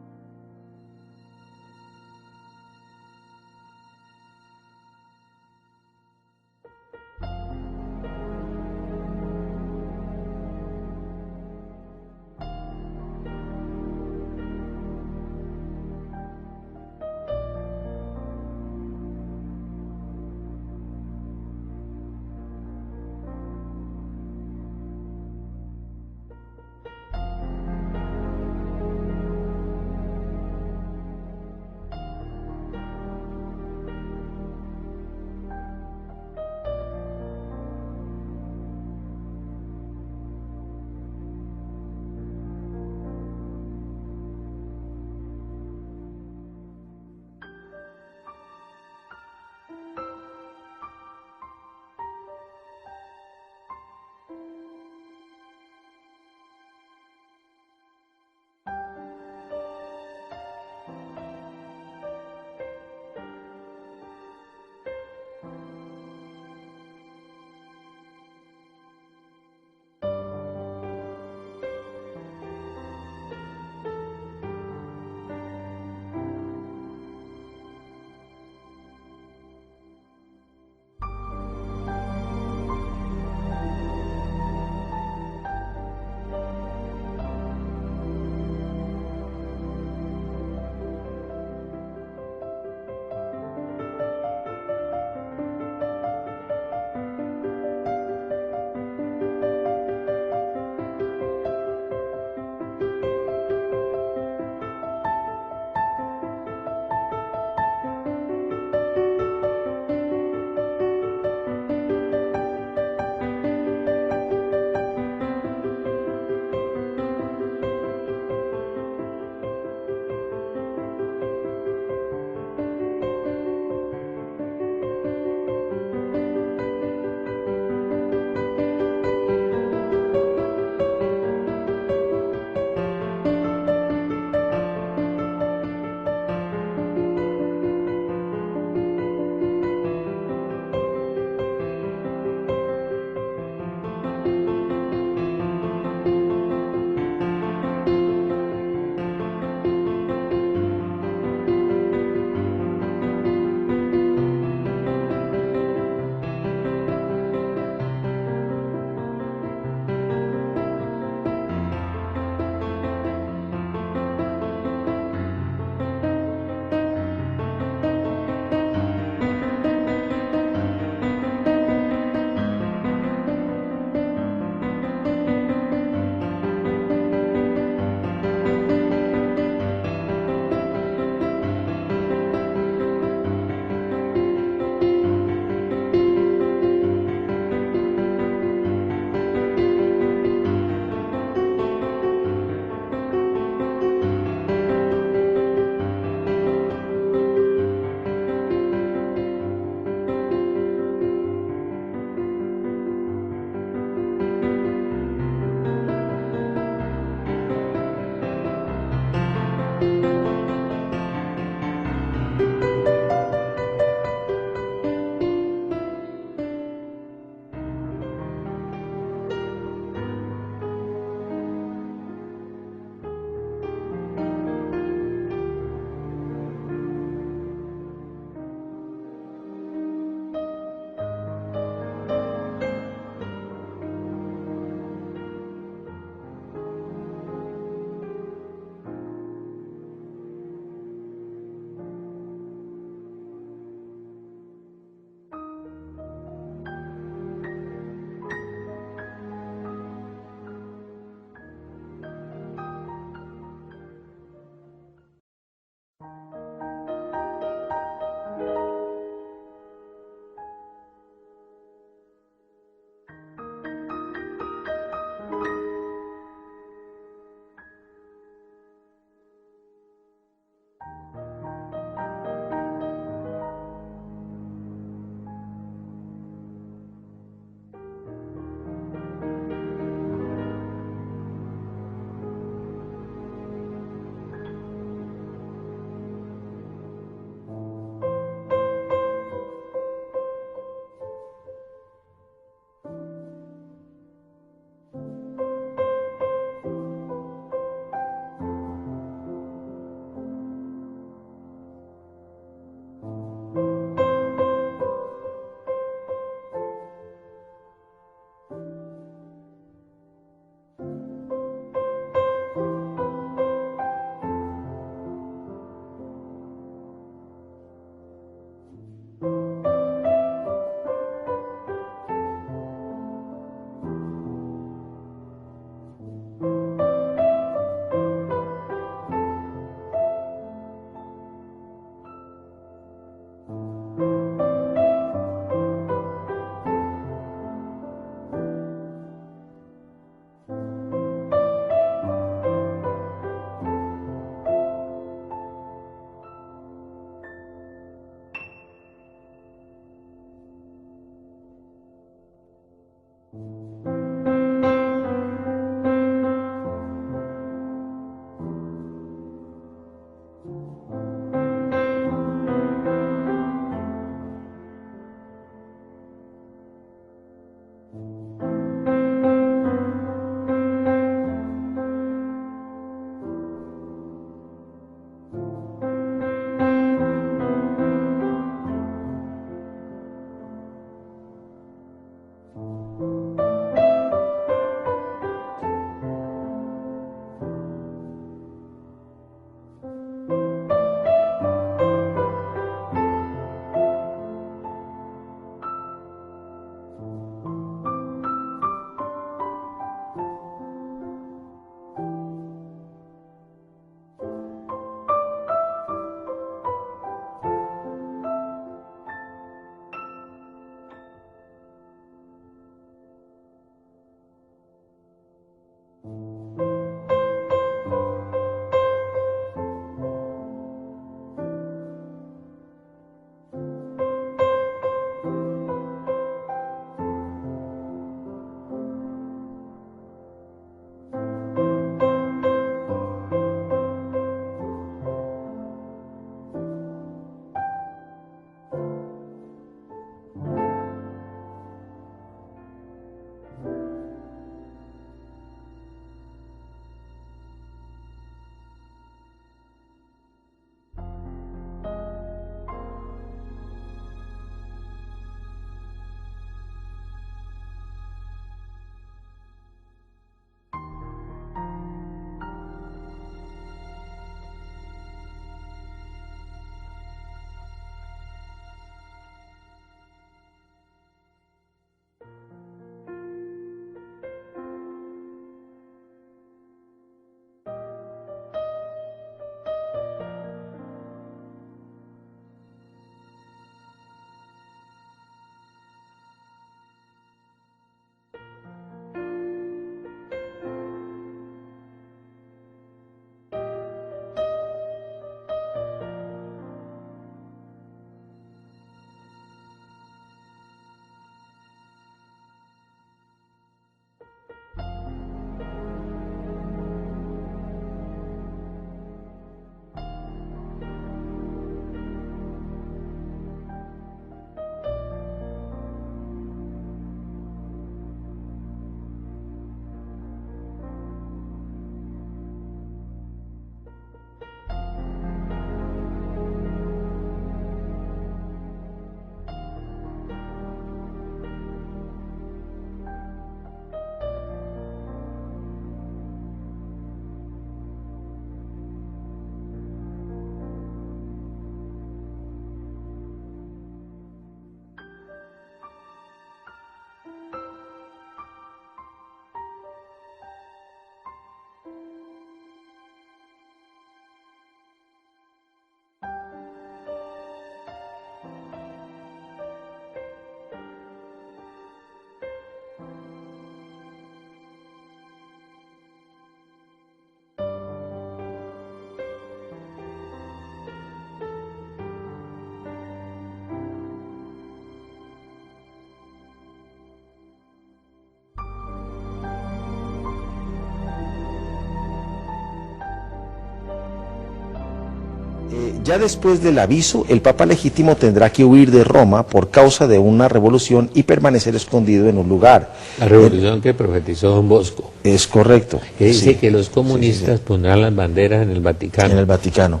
Ya después del aviso, el Papa legítimo tendrá que huir de Roma por causa de una revolución y permanecer escondido en un lugar. La revolución que profetizó Don Bosco. Es correcto. Que dice sí. que los comunistas pondrán las banderas en el Vaticano. En el Vaticano.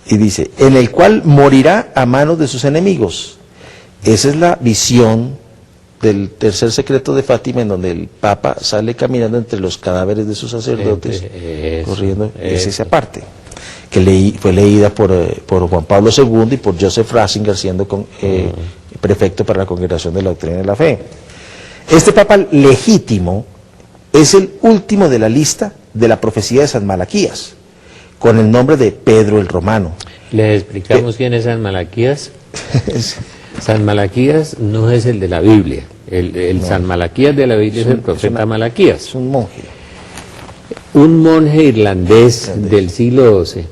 Y dice, en el cual morirá a manos de sus enemigos. Esa es la visión del tercer secreto de Fátima, en donde el Papa sale caminando entre los cadáveres de sus sacerdotes, corriendo. Es esa parte, que fue leída por Juan Pablo II y por Joseph Ratzinger, siendo prefecto para la Congregación de la Doctrina de la Fe. Este Papa legítimo es el último de la lista de la profecía de San Malaquías, con el nombre de Pedro el Romano. ¿Les explicamos quién es San Malaquías? San Malaquías no es el de la Biblia. El no. San Malaquías de la Biblia es el profeta Malaquías. Es un monje. Un monje irlandés del siglo XII,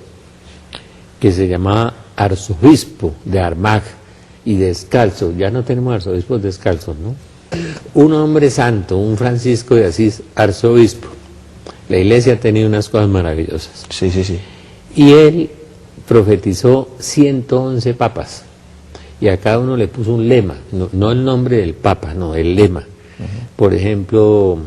que se llamaba arzobispo de Armagh y descalzo. Ya no tenemos arzobispos descalzos, ¿no? Un hombre santo, un Francisco de Asís, arzobispo. La iglesia ha tenido unas cosas maravillosas. Sí, sí, sí. Y él profetizó 111 papas. Y a cada uno le puso un lema, no el nombre del papa, no, el lema. Por ejemplo,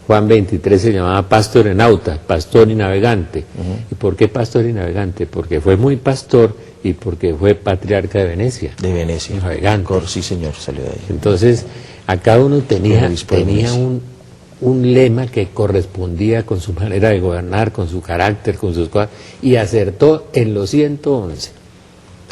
Juan 23 se llamaba Pastor Enauta, pastor y navegante. ¿Y por qué pastor y navegante? Porque fue muy pastor y porque fue patriarca de Venecia. De Venecia. Navegante. Sí, señor, salió de ahí. Entonces, a cada uno tenía Venecia. un lema que correspondía con su manera de gobernar, con su carácter, con sus cosas, y acertó en los 111.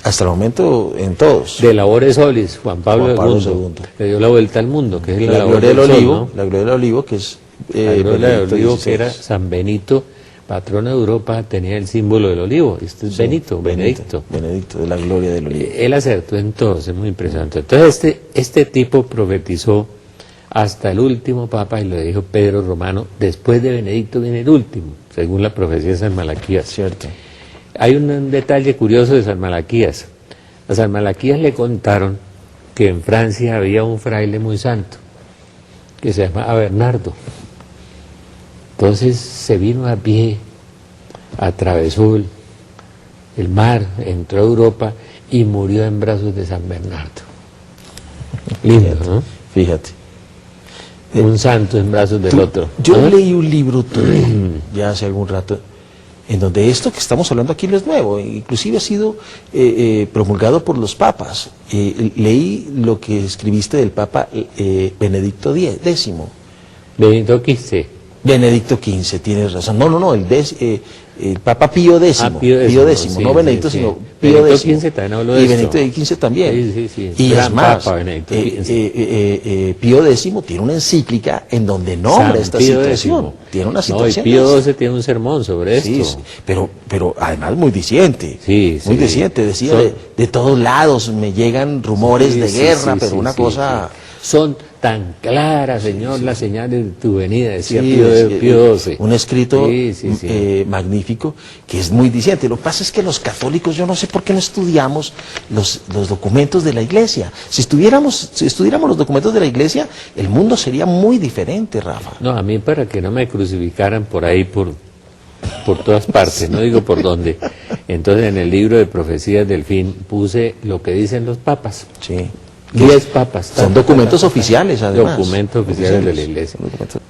Hasta el momento en todos. De Labores Solis, Juan Pablo II, le dio la vuelta al mundo, que es la labor gloria del sol, olivo, ¿no? La gloria del olivo, que es la gloria del olivo, XVI. que era San Benito, patrón de Europa, tenía el símbolo del olivo. Este es Benito, Benedicto. Benedicto, de la gloria del olivo. Él acertó en todo, es muy impresionante. Entonces este tipo profetizó hasta el último papa, y lo dijo Pedro Romano: después de Benedicto viene el último, según la profecía de San Malaquías. Cierto. Hay un detalle curioso de San Malaquías. A San Malaquías le contaron que en Francia había un fraile muy santo, que se llamaba Bernardo. Entonces se vino a pie, atravesó el mar, entró a Europa y murió en brazos de San Bernardo. Lindo, Fíjate, ¿no? Fíjate. Un santo en brazos del otro. Yo ¿Ah? leí un libro tuyo, ya hace algún rato, en donde esto que estamos hablando aquí no es nuevo, inclusive ha sido promulgado por los papas. Leí lo que escribiste del Papa Benedicto X. Benedicto XV. Benedicto XV, tienes razón. No, el Papa Pío X. Pío X, sí, no Benedicto, sí, sí. sino Pío Benedicto X. XV también habló de Y esto. Benedicto XV también. Sí. Y Gran es más, Papa Benedicto XV. Pío X tiene una encíclica en donde nombra San esta Pío situación. X. Tiene una No, y situación. Pío XII tiene un sermón sobre esto. Sí, pero además muy diciente. Sí, Muy sí. diciente. Decía, Son- de todos lados me llegan rumores Sí, de sí, guerra, sí, pero sí, una sí, cosa... sí. Son tan claras, Señor, las señales de tu venida, decía Sí, Pío XII. un escrito Sí. magnífico que es muy diciente. Lo que pasa es que los católicos, yo no sé por qué no estudiamos los documentos de la Iglesia. Si estudiáramos los documentos de la Iglesia, el mundo sería muy diferente, Rafa. No, a mí para que no me crucificaran por ahí, por todas partes, no digo por dónde. Entonces en el libro de profecías del fin puse lo que dicen los papas. Sí. 10 papas. Son documentos oficiales, además. Documentos oficiales de la Iglesia. Documentos.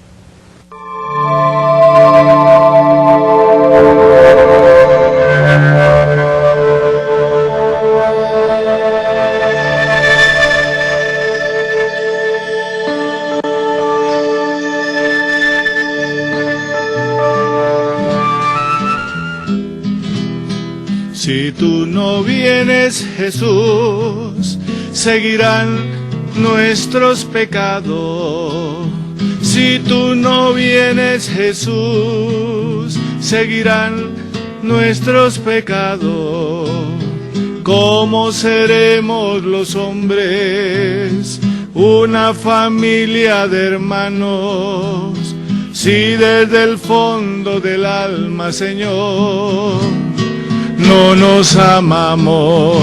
Si tú no vienes, Jesús, seguirán nuestros pecados. Si tú no vienes, Jesús, seguirán nuestros pecados. ¿Cómo seremos los hombres una familia de hermanos si desde el fondo del alma, Señor, no nos amamos?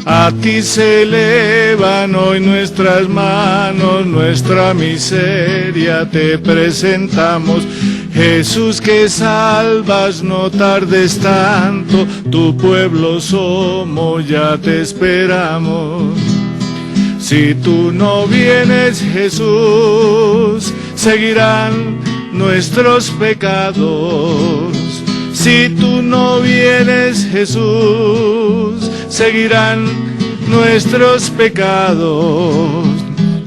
A ti se elevan hoy nuestras manos, nuestra miseria te presentamos. Jesús que salvas, no tardes tanto, tu pueblo somos, ya te esperamos. Si tú no vienes, Jesús, seguirán nuestros pecados. Si tú no vienes, Jesús, seguirán nuestros pecados.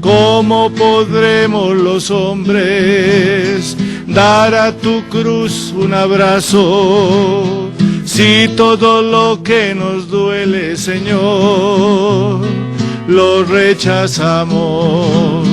¿Cómo podremos los hombres dar a tu cruz un abrazo si todo lo que nos duele, Señor, lo rechazamos?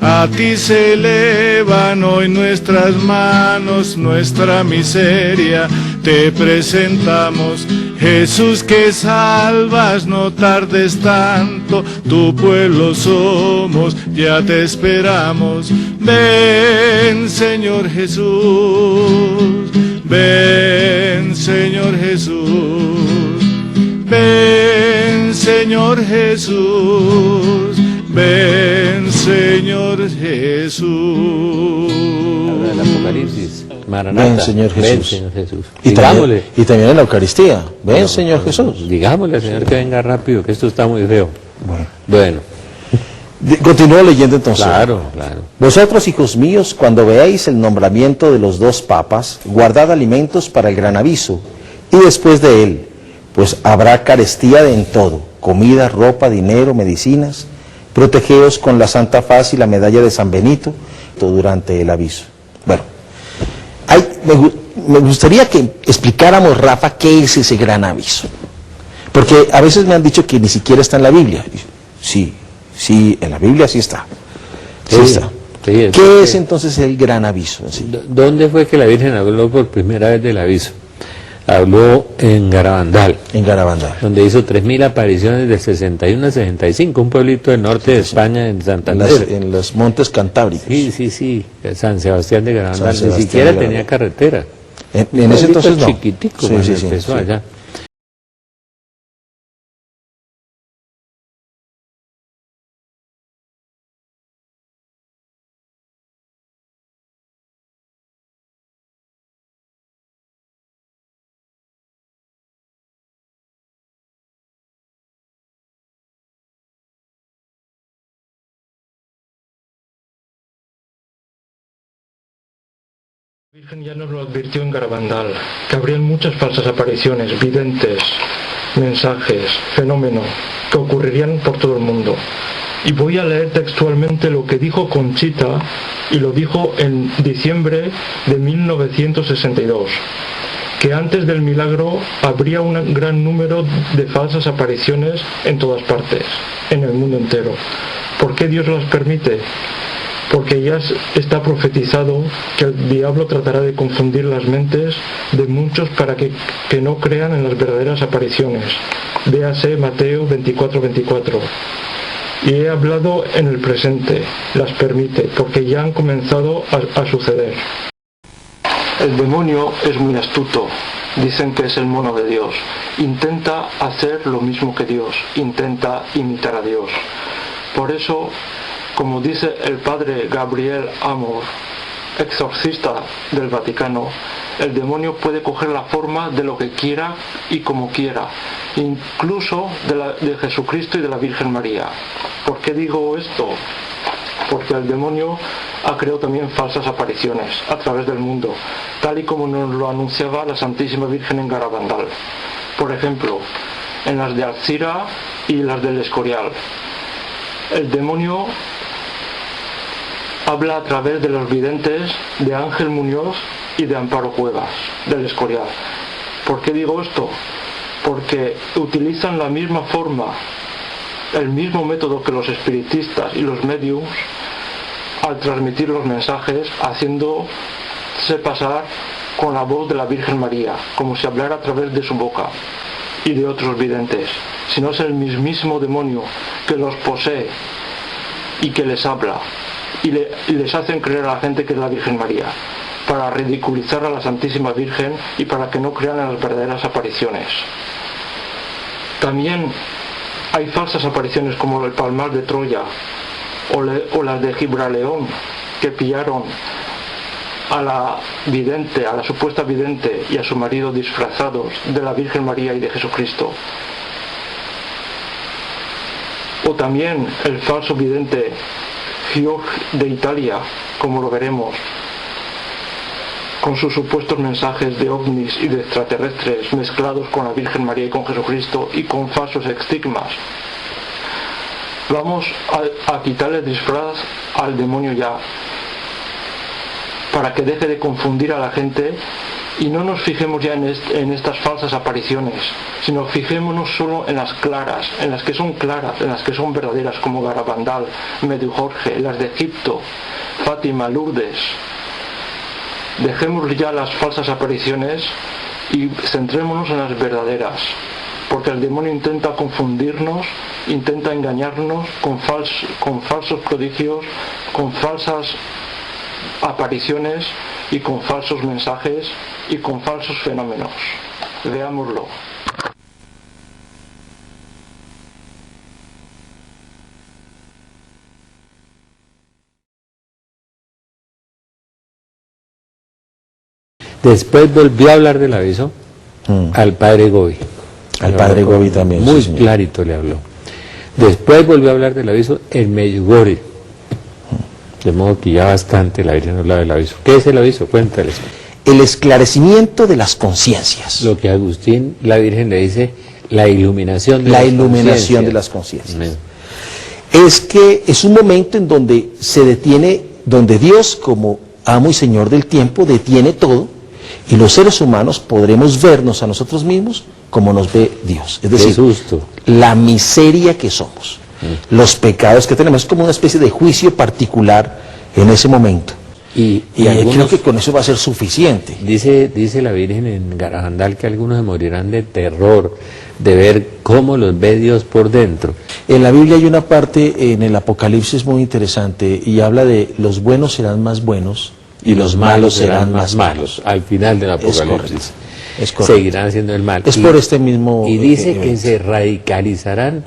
A ti se elevan hoy nuestras manos, nuestra miseria te presentamos. Jesús que salvas, no tardes tanto, tu pueblo somos, ya te esperamos. Ven, Señor Jesús, ven, Señor Jesús, ven, Señor Jesús, ven, Señor Señor Jesús. Habla del Apocalipsis. Maranata. Ven, Señor Jesús. Ven, Señor Jesús. Y Digámosle. también en la Eucaristía. Ven, Señor Jesús. Digámosle al Señor que venga rápido, que esto está muy feo. Bueno. Continúo leyendo entonces. Claro, claro. Vosotros, hijos míos, cuando veáis el nombramiento de los dos papas, guardad alimentos para el gran aviso, y después de él, pues habrá carestía en todo, comida, ropa, dinero, medicinas. Protegeos con la Santa Faz y la medalla de San Benito durante el aviso. Bueno, me gustaría que explicáramos, Rafa, qué es ese gran aviso. Porque a veces me han dicho que ni siquiera está en la Biblia. Sí, en la Biblia sí está. Sí está. Sí, ¿Qué es entonces el gran aviso? Sí. ¿Dónde fue que la Virgen habló por primera vez del aviso? Habló en Garabandal. En Garabandal. Donde hizo 3000 apariciones del 61 al 65, un pueblito del norte de España, en Santander. En los Montes Cantábricos. Sí, San Sebastián de Garabandal. Ni siquiera tenía carretera. En ese entonces no. Chiquitico, cuando empezó allá. La Virgen ya nos lo advirtió en Garabandal, que habrían muchas falsas apariciones, videntes, mensajes, fenómenos, que ocurrirían por todo el mundo. Y voy a leer textualmente lo que dijo Conchita, y lo dijo en diciembre de 1962, que antes del milagro habría un gran número de falsas apariciones en todas partes, en el mundo entero. ¿Por qué Dios las permite? Porque ya está profetizado que el diablo tratará de confundir las mentes de muchos para que no crean en las verdaderas apariciones. Véase Mateo 24:24. Y he hablado en el presente, las permite, porque ya han comenzado a suceder. El demonio es muy astuto, dicen que es el mono de Dios. Intenta hacer lo mismo que Dios, intenta imitar a Dios. Por eso, como dice el padre Gabriel Amor, exorcista del Vaticano, el demonio puede coger la forma de lo que quiera y como quiera, incluso de Jesucristo y de la Virgen María. ¿Por qué digo esto? Porque el demonio ha creado también falsas apariciones a través del mundo, tal y como nos lo anunciaba la Santísima Virgen en Garabandal. Por ejemplo, en las de Alcira y las del Escorial. El demonio habla a través de los videntes de Ángel Muñoz y de Amparo Cuevas, del Escorial. ¿Por qué digo esto? Porque utilizan la misma forma, el mismo método que los espiritistas y los mediums al transmitir los mensajes, haciéndose pasar con la voz de la Virgen María, como si hablara a través de su boca y de otros videntes. Si no es el mismísimo demonio que los posee y que les habla y les hacen creer a la gente que es la Virgen María, para ridiculizar a la Santísima Virgen y para que no crean en las verdaderas apariciones. También hay falsas apariciones como el Palmar de Troya o las de Gibraleón, que pillaron a la vidente, a la supuesta vidente y a su marido disfrazados de la Virgen María y de Jesucristo. O también el falso vidente Giorgio de Italia, como lo veremos, con sus supuestos mensajes de ovnis y de extraterrestres mezclados con la Virgen María y con Jesucristo y con falsos estigmas. Vamos a quitarle el disfraz al demonio ya, para que deje de confundir a la gente y no nos fijemos ya en estas falsas apariciones, sino fijémonos solo en las claras, en las que son claras, en las que son verdaderas, como Garabandal, Medjugorje, las de Egipto, Fátima, Lourdes. Dejemos ya las falsas apariciones y centrémonos en las verdaderas, porque el demonio intenta confundirnos, intenta engañarnos con falsos prodigios, con falsas apariciones y con falsos mensajes y con falsos fenómenos. Veámoslo. Después volvió a hablar del aviso al padre Gobi. Al padre Gobi también. Muy sí, señor. clarito le habló. Después volvió a hablar del aviso en Medjugorje. De modo que ya bastante la Virgen habla del aviso. ¿Qué es el aviso? Cuéntales. El esclarecimiento de las conciencias. Lo que Agustín, la Virgen le dice, la iluminación de La las iluminación conciencias. de las conciencias. Amén. Es que es un momento en donde se detiene, donde Dios como amo y Señor del tiempo detiene todo y los seres humanos podremos vernos a nosotros mismos como nos ve Dios. Es decir, la miseria que somos, los pecados que tenemos, es como una especie de juicio particular en ese momento. Y creo que con eso va a ser suficiente. Dice la Virgen en Garabandal que algunos se morirán de terror, de ver cómo los ve Dios por dentro. En la Biblia hay una parte en el Apocalipsis muy interesante y habla de los buenos serán más buenos y los malos serán más malos. Al final del Apocalipsis. Es correcto. Seguirán haciendo el mal. Es por este mismo... Y dice que se radicalizarán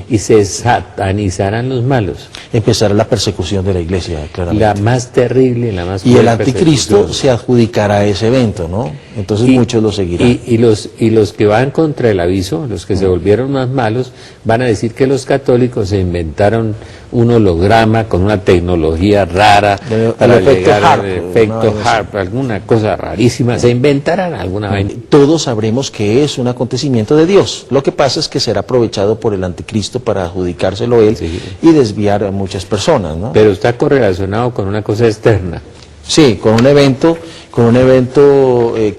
y se satanizarán los malos. Empezará la persecución de la iglesia, claramente. La más terrible, la más Y el cruel anticristo persecución. se adjudicará a ese evento, ¿no? Entonces muchos lo seguirán. Y los que van contra el aviso, los que se volvieron más malos, van a decir que los católicos se inventaron un holograma con una tecnología rara para llegar al efecto Harp, alguna cosa rarísima, se inventarán alguna vaina. Todos sabremos que es un acontecimiento de Dios. Lo que pasa es que será aprovechado por el anticristo para adjudicárselo él y desviar a muchas personas, ¿no? Pero está correlacionado con una cosa externa. Sí, con un evento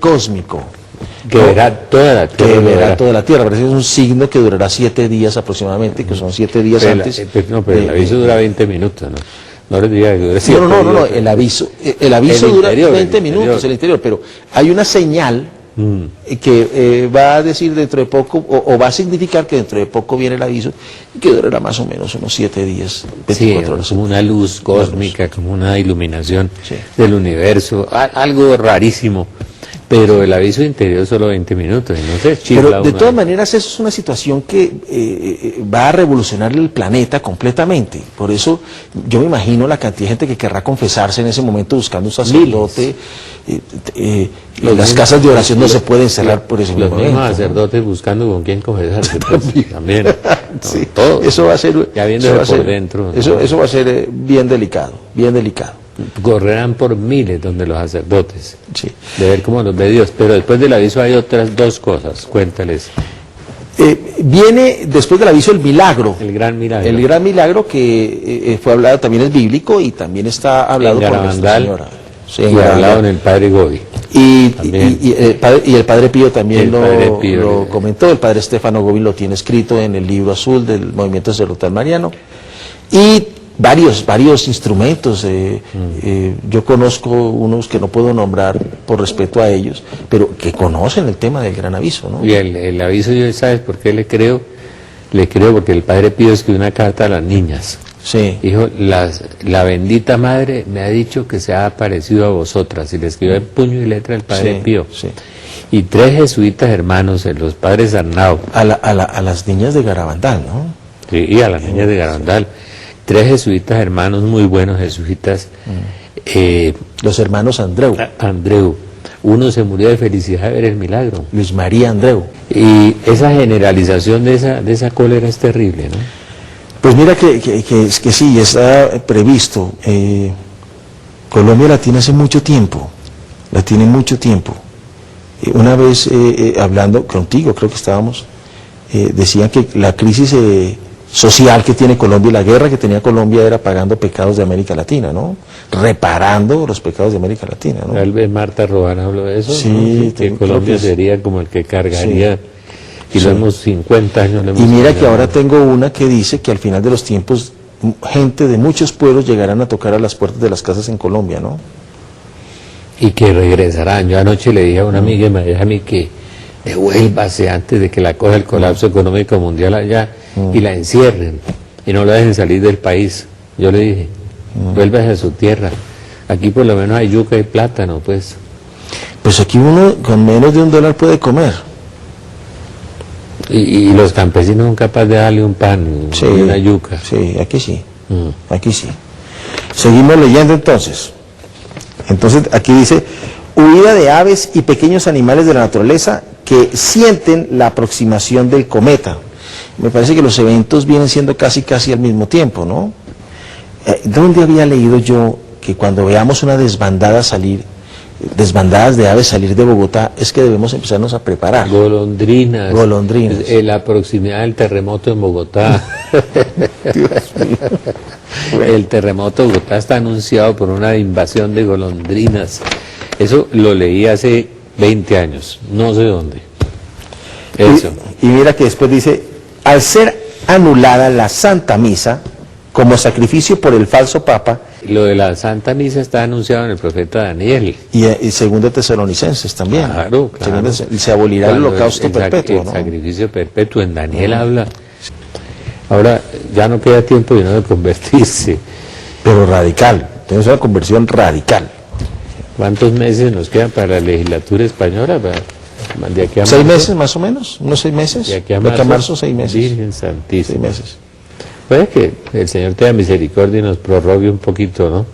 cósmico. Que verá toda la Tierra. Que verá toda la Tierra. Parece que es un signo que durará 7 días aproximadamente, que son 7 días antes. Pero el aviso dura 20 minutos, ¿no? No les diga que dure 7 días. No, el aviso dura 20 minutos, el interior, pero hay una señal que va a decir dentro de poco, o va a significar que dentro de poco viene el aviso, y que durará más o menos unos 7 días, 24 horas. Como una luz cósmica, como una iluminación del universo, algo rarísimo. Pero el aviso interior solo 20 minutos, y no sé, pero de todas maneras eso es una situación que va a revolucionar el planeta completamente. Por eso yo me imagino la cantidad de gente que querrá confesarse en ese momento buscando un sacerdote. Las casas de oración no se pueden cerrar por ese momento. Los mismos sacerdotes buscando con quién confesarse. También. Sí, todo. Eso va a ser, ya viéndose por dentro. Eso va a ser bien delicado, bien delicado. Correrán por miles donde los sacerdotes, sí, de ver cómo los ve Dios. Pero después del aviso hay otras 2 cosas, cuéntales. Viene después del aviso el milagro. El gran milagro. El gran milagro que fue hablado, también es bíblico y también está hablado por Nuestra Señora. Sí, y hablado en el padre Gobi. Y el padre Pío también lo comentó. El padre Stefano Gobi lo tiene escrito en el libro azul del Movimiento Sacerdotal Mariano. Y varios instrumentos. Yo conozco unos que no puedo nombrar por respeto a ellos, pero que conocen el tema del gran aviso, ¿no? Y el aviso, ¿sabes por qué le creo? Le creo porque el padre Pío escribió una carta a las niñas. Sí. Dijo, la bendita madre me ha dicho que se ha aparecido a vosotras, y le escribió en puño y letra el padre Pío. Sí. Y 3 jesuitas hermanos, los padres Arnau. A las niñas de Garabandal, ¿no? Sí, y a las niñas de Garabandal. 3 jesuitas hermanos, muy buenos jesuitas. Los hermanos Andreu. Uno se murió de felicidad de ver el milagro. Luis María Andreu. Y esa generalización de esa cólera es terrible, ¿no? Pues mira que sí, está previsto. Colombia la tiene hace mucho tiempo. La tiene mucho tiempo. Una vez hablando contigo, creo que estábamos, decían que la crisis social que tiene Colombia y la guerra que tenía Colombia era pagando pecados de América Latina, ¿no? Reparando los pecados de América Latina, ¿no? Tal vez Marta Robán habló de eso, sí, ¿no? Que Colombia sería como el que cargaría, y lo hemos 50 años. Y mira que ahora tengo una que dice que al final de los tiempos gente de muchos pueblos llegarán a tocar a las puertas de las casas en Colombia, ¿no? Y que regresarán. Yo anoche le dije a una amiga de Miami que devuélvase antes de que la coja el colapso económico mundial allá y la encierren y no la dejen salir del país. Yo le dije, vuélvase a su tierra. Aquí por lo menos hay yuca y plátano, pues. Pues aquí uno con menos de $1 puede comer. Y los campesinos son capaces de darle un pan y una yuca. Sí, aquí sí. Aquí sí. Seguimos leyendo entonces. Entonces aquí dice, huida de aves y pequeños animales de la naturaleza que sienten la aproximación del cometa. Me parece que los eventos vienen siendo casi al mismo tiempo, ¿no? ¿Dónde había leído yo que cuando veamos una desbandadas de aves salir de Bogotá, es que debemos empezarnos a preparar? Golondrinas. Golondrinas. La proximidad del terremoto en Bogotá. Dios mío. Bueno. El terremoto de Bogotá está anunciado por una invasión de golondrinas. Eso lo leí hace 20 años, no sé dónde. Eso. Y mira que después dice, al ser anulada la Santa Misa como sacrificio por el falso Papa. Lo de la Santa Misa está anunciado en el profeta Daniel. Y segundo Tesalonicenses también. Claro. Y se abolirá el holocausto perpetuo, ¿no? El sacrificio perpetuo, en Daniel habla. Ahora, ya no queda tiempo de no convertirse. Pero radical, tenemos una conversión radical. ¿Cuántos meses nos quedan para la legislatura española? De aquí a 6 meses más o menos, unos 6 meses. De aquí a marzo, 6 meses. Virgen Santísima. 6 meses. Puede que el Señor tenga misericordia y nos prorrogue un poquito, ¿no?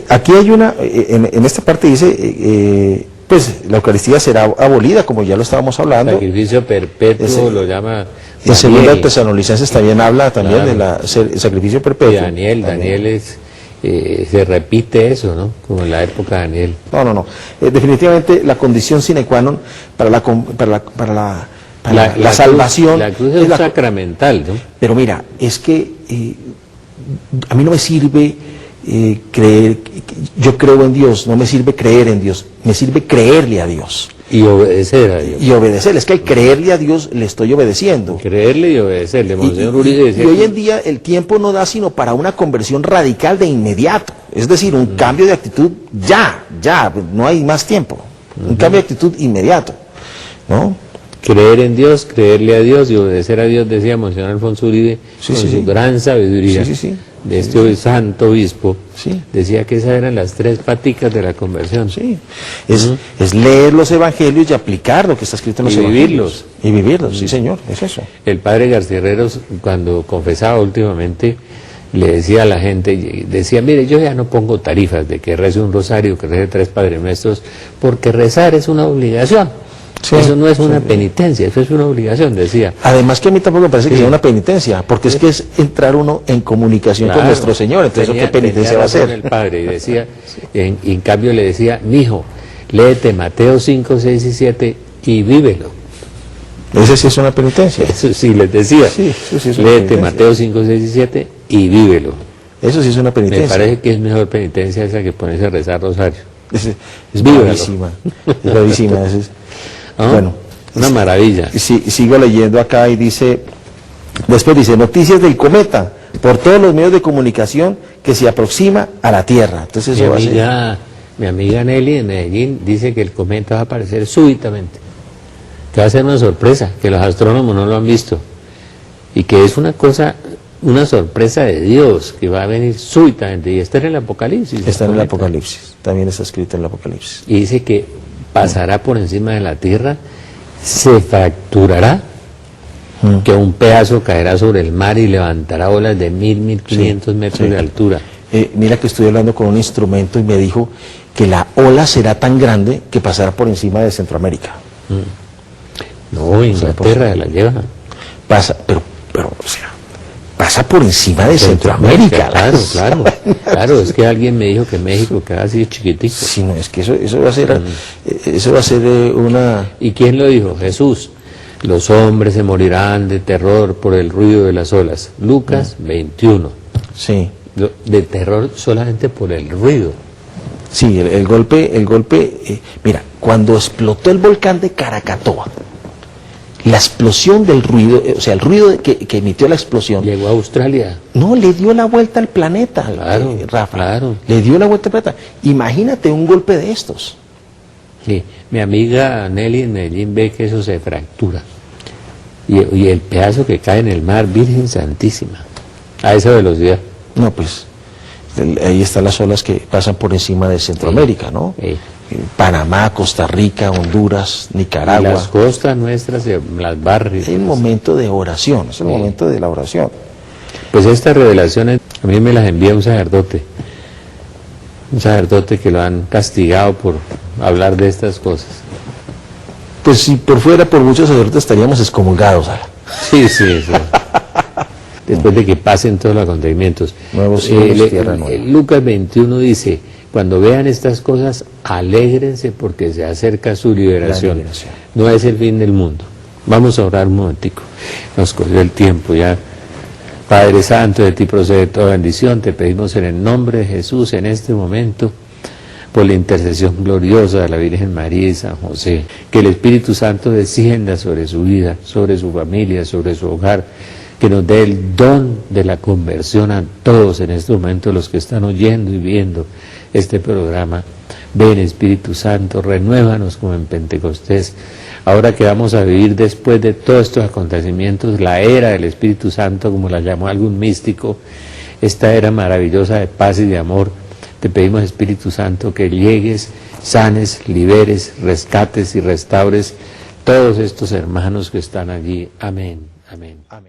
Aquí hay en esta parte dice, pues la Eucaristía será abolida, como ya lo estábamos hablando. Sacrificio perpetuo lo llama En segundo de Tesalonicenses también habla también de el sacrificio perpetuo. Y Daniel es, se repite eso, ¿no? Como en la época de Daniel. No. Definitivamente la condición sine qua non para la salvación. La cruz es sacramental, ¿no? Pero mira, es que a mí no me sirve creer, yo creo en Dios, no me sirve creer en Dios, me sirve creerle a Dios. Y obedecer a Dios. Y obedecerle, es que al creerle a Dios le estoy obedeciendo. Creerle y obedecerle. Monseñor Uribe decía y hoy en día el tiempo no da sino para una conversión radical de inmediato, es decir, un cambio de actitud ya, no hay más tiempo, un cambio de actitud inmediato, ¿no? Creer en Dios, creerle a Dios y obedecer a Dios, decía Monseñor Alfonso Uribe, con su gran sabiduría de este santo obispo, decía que esas eran las 3 paticas de la conversión. Sí, es leer los evangelios y aplicar lo que está escrito en los evangelios. Y vivirlos, sí señor, es eso. El padre García Herreros, cuando confesaba últimamente, le decía a la gente, decía, mire, yo ya no pongo tarifas de que rece un rosario, que rece 3 Padres Nuestros, porque rezar es una obligación. Eso no es una penitencia, eso es una obligación, decía. Además que a mí tampoco me parece que sea una penitencia, porque es que es entrar uno en comunicación con nuestro Señor, entonces ¿qué penitencia va a ser? El padre, y decía, y en cambio le decía, mijo, léete Mateo 5, 6 y 7 y vívelo. Ese sí es una penitencia. Eso sí les decía, léete Mateo 5, 6 y 7 y vívelo. Eso sí es una penitencia. Me parece que es mejor penitencia esa que ponerse a rezar rosario. Es bravísima, es bravísima. Bueno, una maravilla. Sigo leyendo acá y dice, después dice, noticias del cometa por todos los medios de comunicación que se aproxima a la Tierra. Entonces eso mi amiga Nelly de Medellín dice que el cometa va a aparecer súbitamente, que va a ser una sorpresa, que los astrónomos no lo han visto y que es una sorpresa de Dios que va a venir súbitamente, y está en el Apocalipsis. Está en el Apocalipsis, también está escrito en el Apocalipsis. Y dice que pasará por encima de la tierra, se fracturará, que un pedazo caerá sobre el mar y levantará olas de 1.500 metros de altura. Mira que estoy hablando con un instrumento y me dijo que la ola será tan grande que pasará por encima de Centroamérica. No, Inglaterra la lleva. Pasa, pero, o sea, pasa por encima de Centroamérica. Claro, es que alguien me dijo que México queda así chiquitico. Sí, no, es que eso va a ser una... ¿Y quién lo dijo? Jesús. Los hombres se morirán de terror por el ruido de las olas. Lucas 21. Sí. De terror solamente por el ruido. Sí, el golpe, mira, cuando explotó el volcán de Krakatoa, la explosión del ruido, o sea, el ruido que emitió la explosión... Llegó a Australia. No, le dio la vuelta al planeta, Rafa. Claro. Le dio la vuelta al planeta. Imagínate un golpe de estos. Sí, mi amiga Nelly en Medellín ve que eso se fractura. Y el pedazo que cae en el mar, Virgen Santísima, a esa velocidad. No, pues, ahí están las olas que pasan por encima de Centroamérica, ¿no? Sí. Panamá, Costa Rica, Honduras, Nicaragua. Y las costas nuestras, las barrias. Es el momento de oración, es el momento de la oración. Pues estas revelaciones a mí me las envía un sacerdote. Un sacerdote que lo han castigado por hablar de estas cosas. Pues si por fuera por muchos sacerdotes estaríamos excomulgados, Sara. Sí, sí, sí. Después de que pasen todos los acontecimientos. Nuevos cielos, tierra nueva. Lucas 21 dice, cuando vean estas cosas, alégrense porque se acerca su liberación. No es el fin del mundo. Vamos a orar un momentico. Nos cogió el tiempo ya. Padre Santo, de ti procede toda bendición. Te pedimos en el nombre de Jesús en este momento, por la intercesión gloriosa de la Virgen María y San José, que el Espíritu Santo descienda sobre su vida, sobre su familia, sobre su hogar, que nos dé el don de la conversión a todos en este momento, los que están oyendo y viendo este programa. Ven, Espíritu Santo, renuévanos como en Pentecostés. Ahora que vamos a vivir después de todos estos acontecimientos, la era del Espíritu Santo, como la llamó algún místico, esta era maravillosa de paz y de amor, te pedimos, Espíritu Santo, que llegues, sanes, liberes, rescates y restaures todos estos hermanos que están allí. Amén, amén, amén.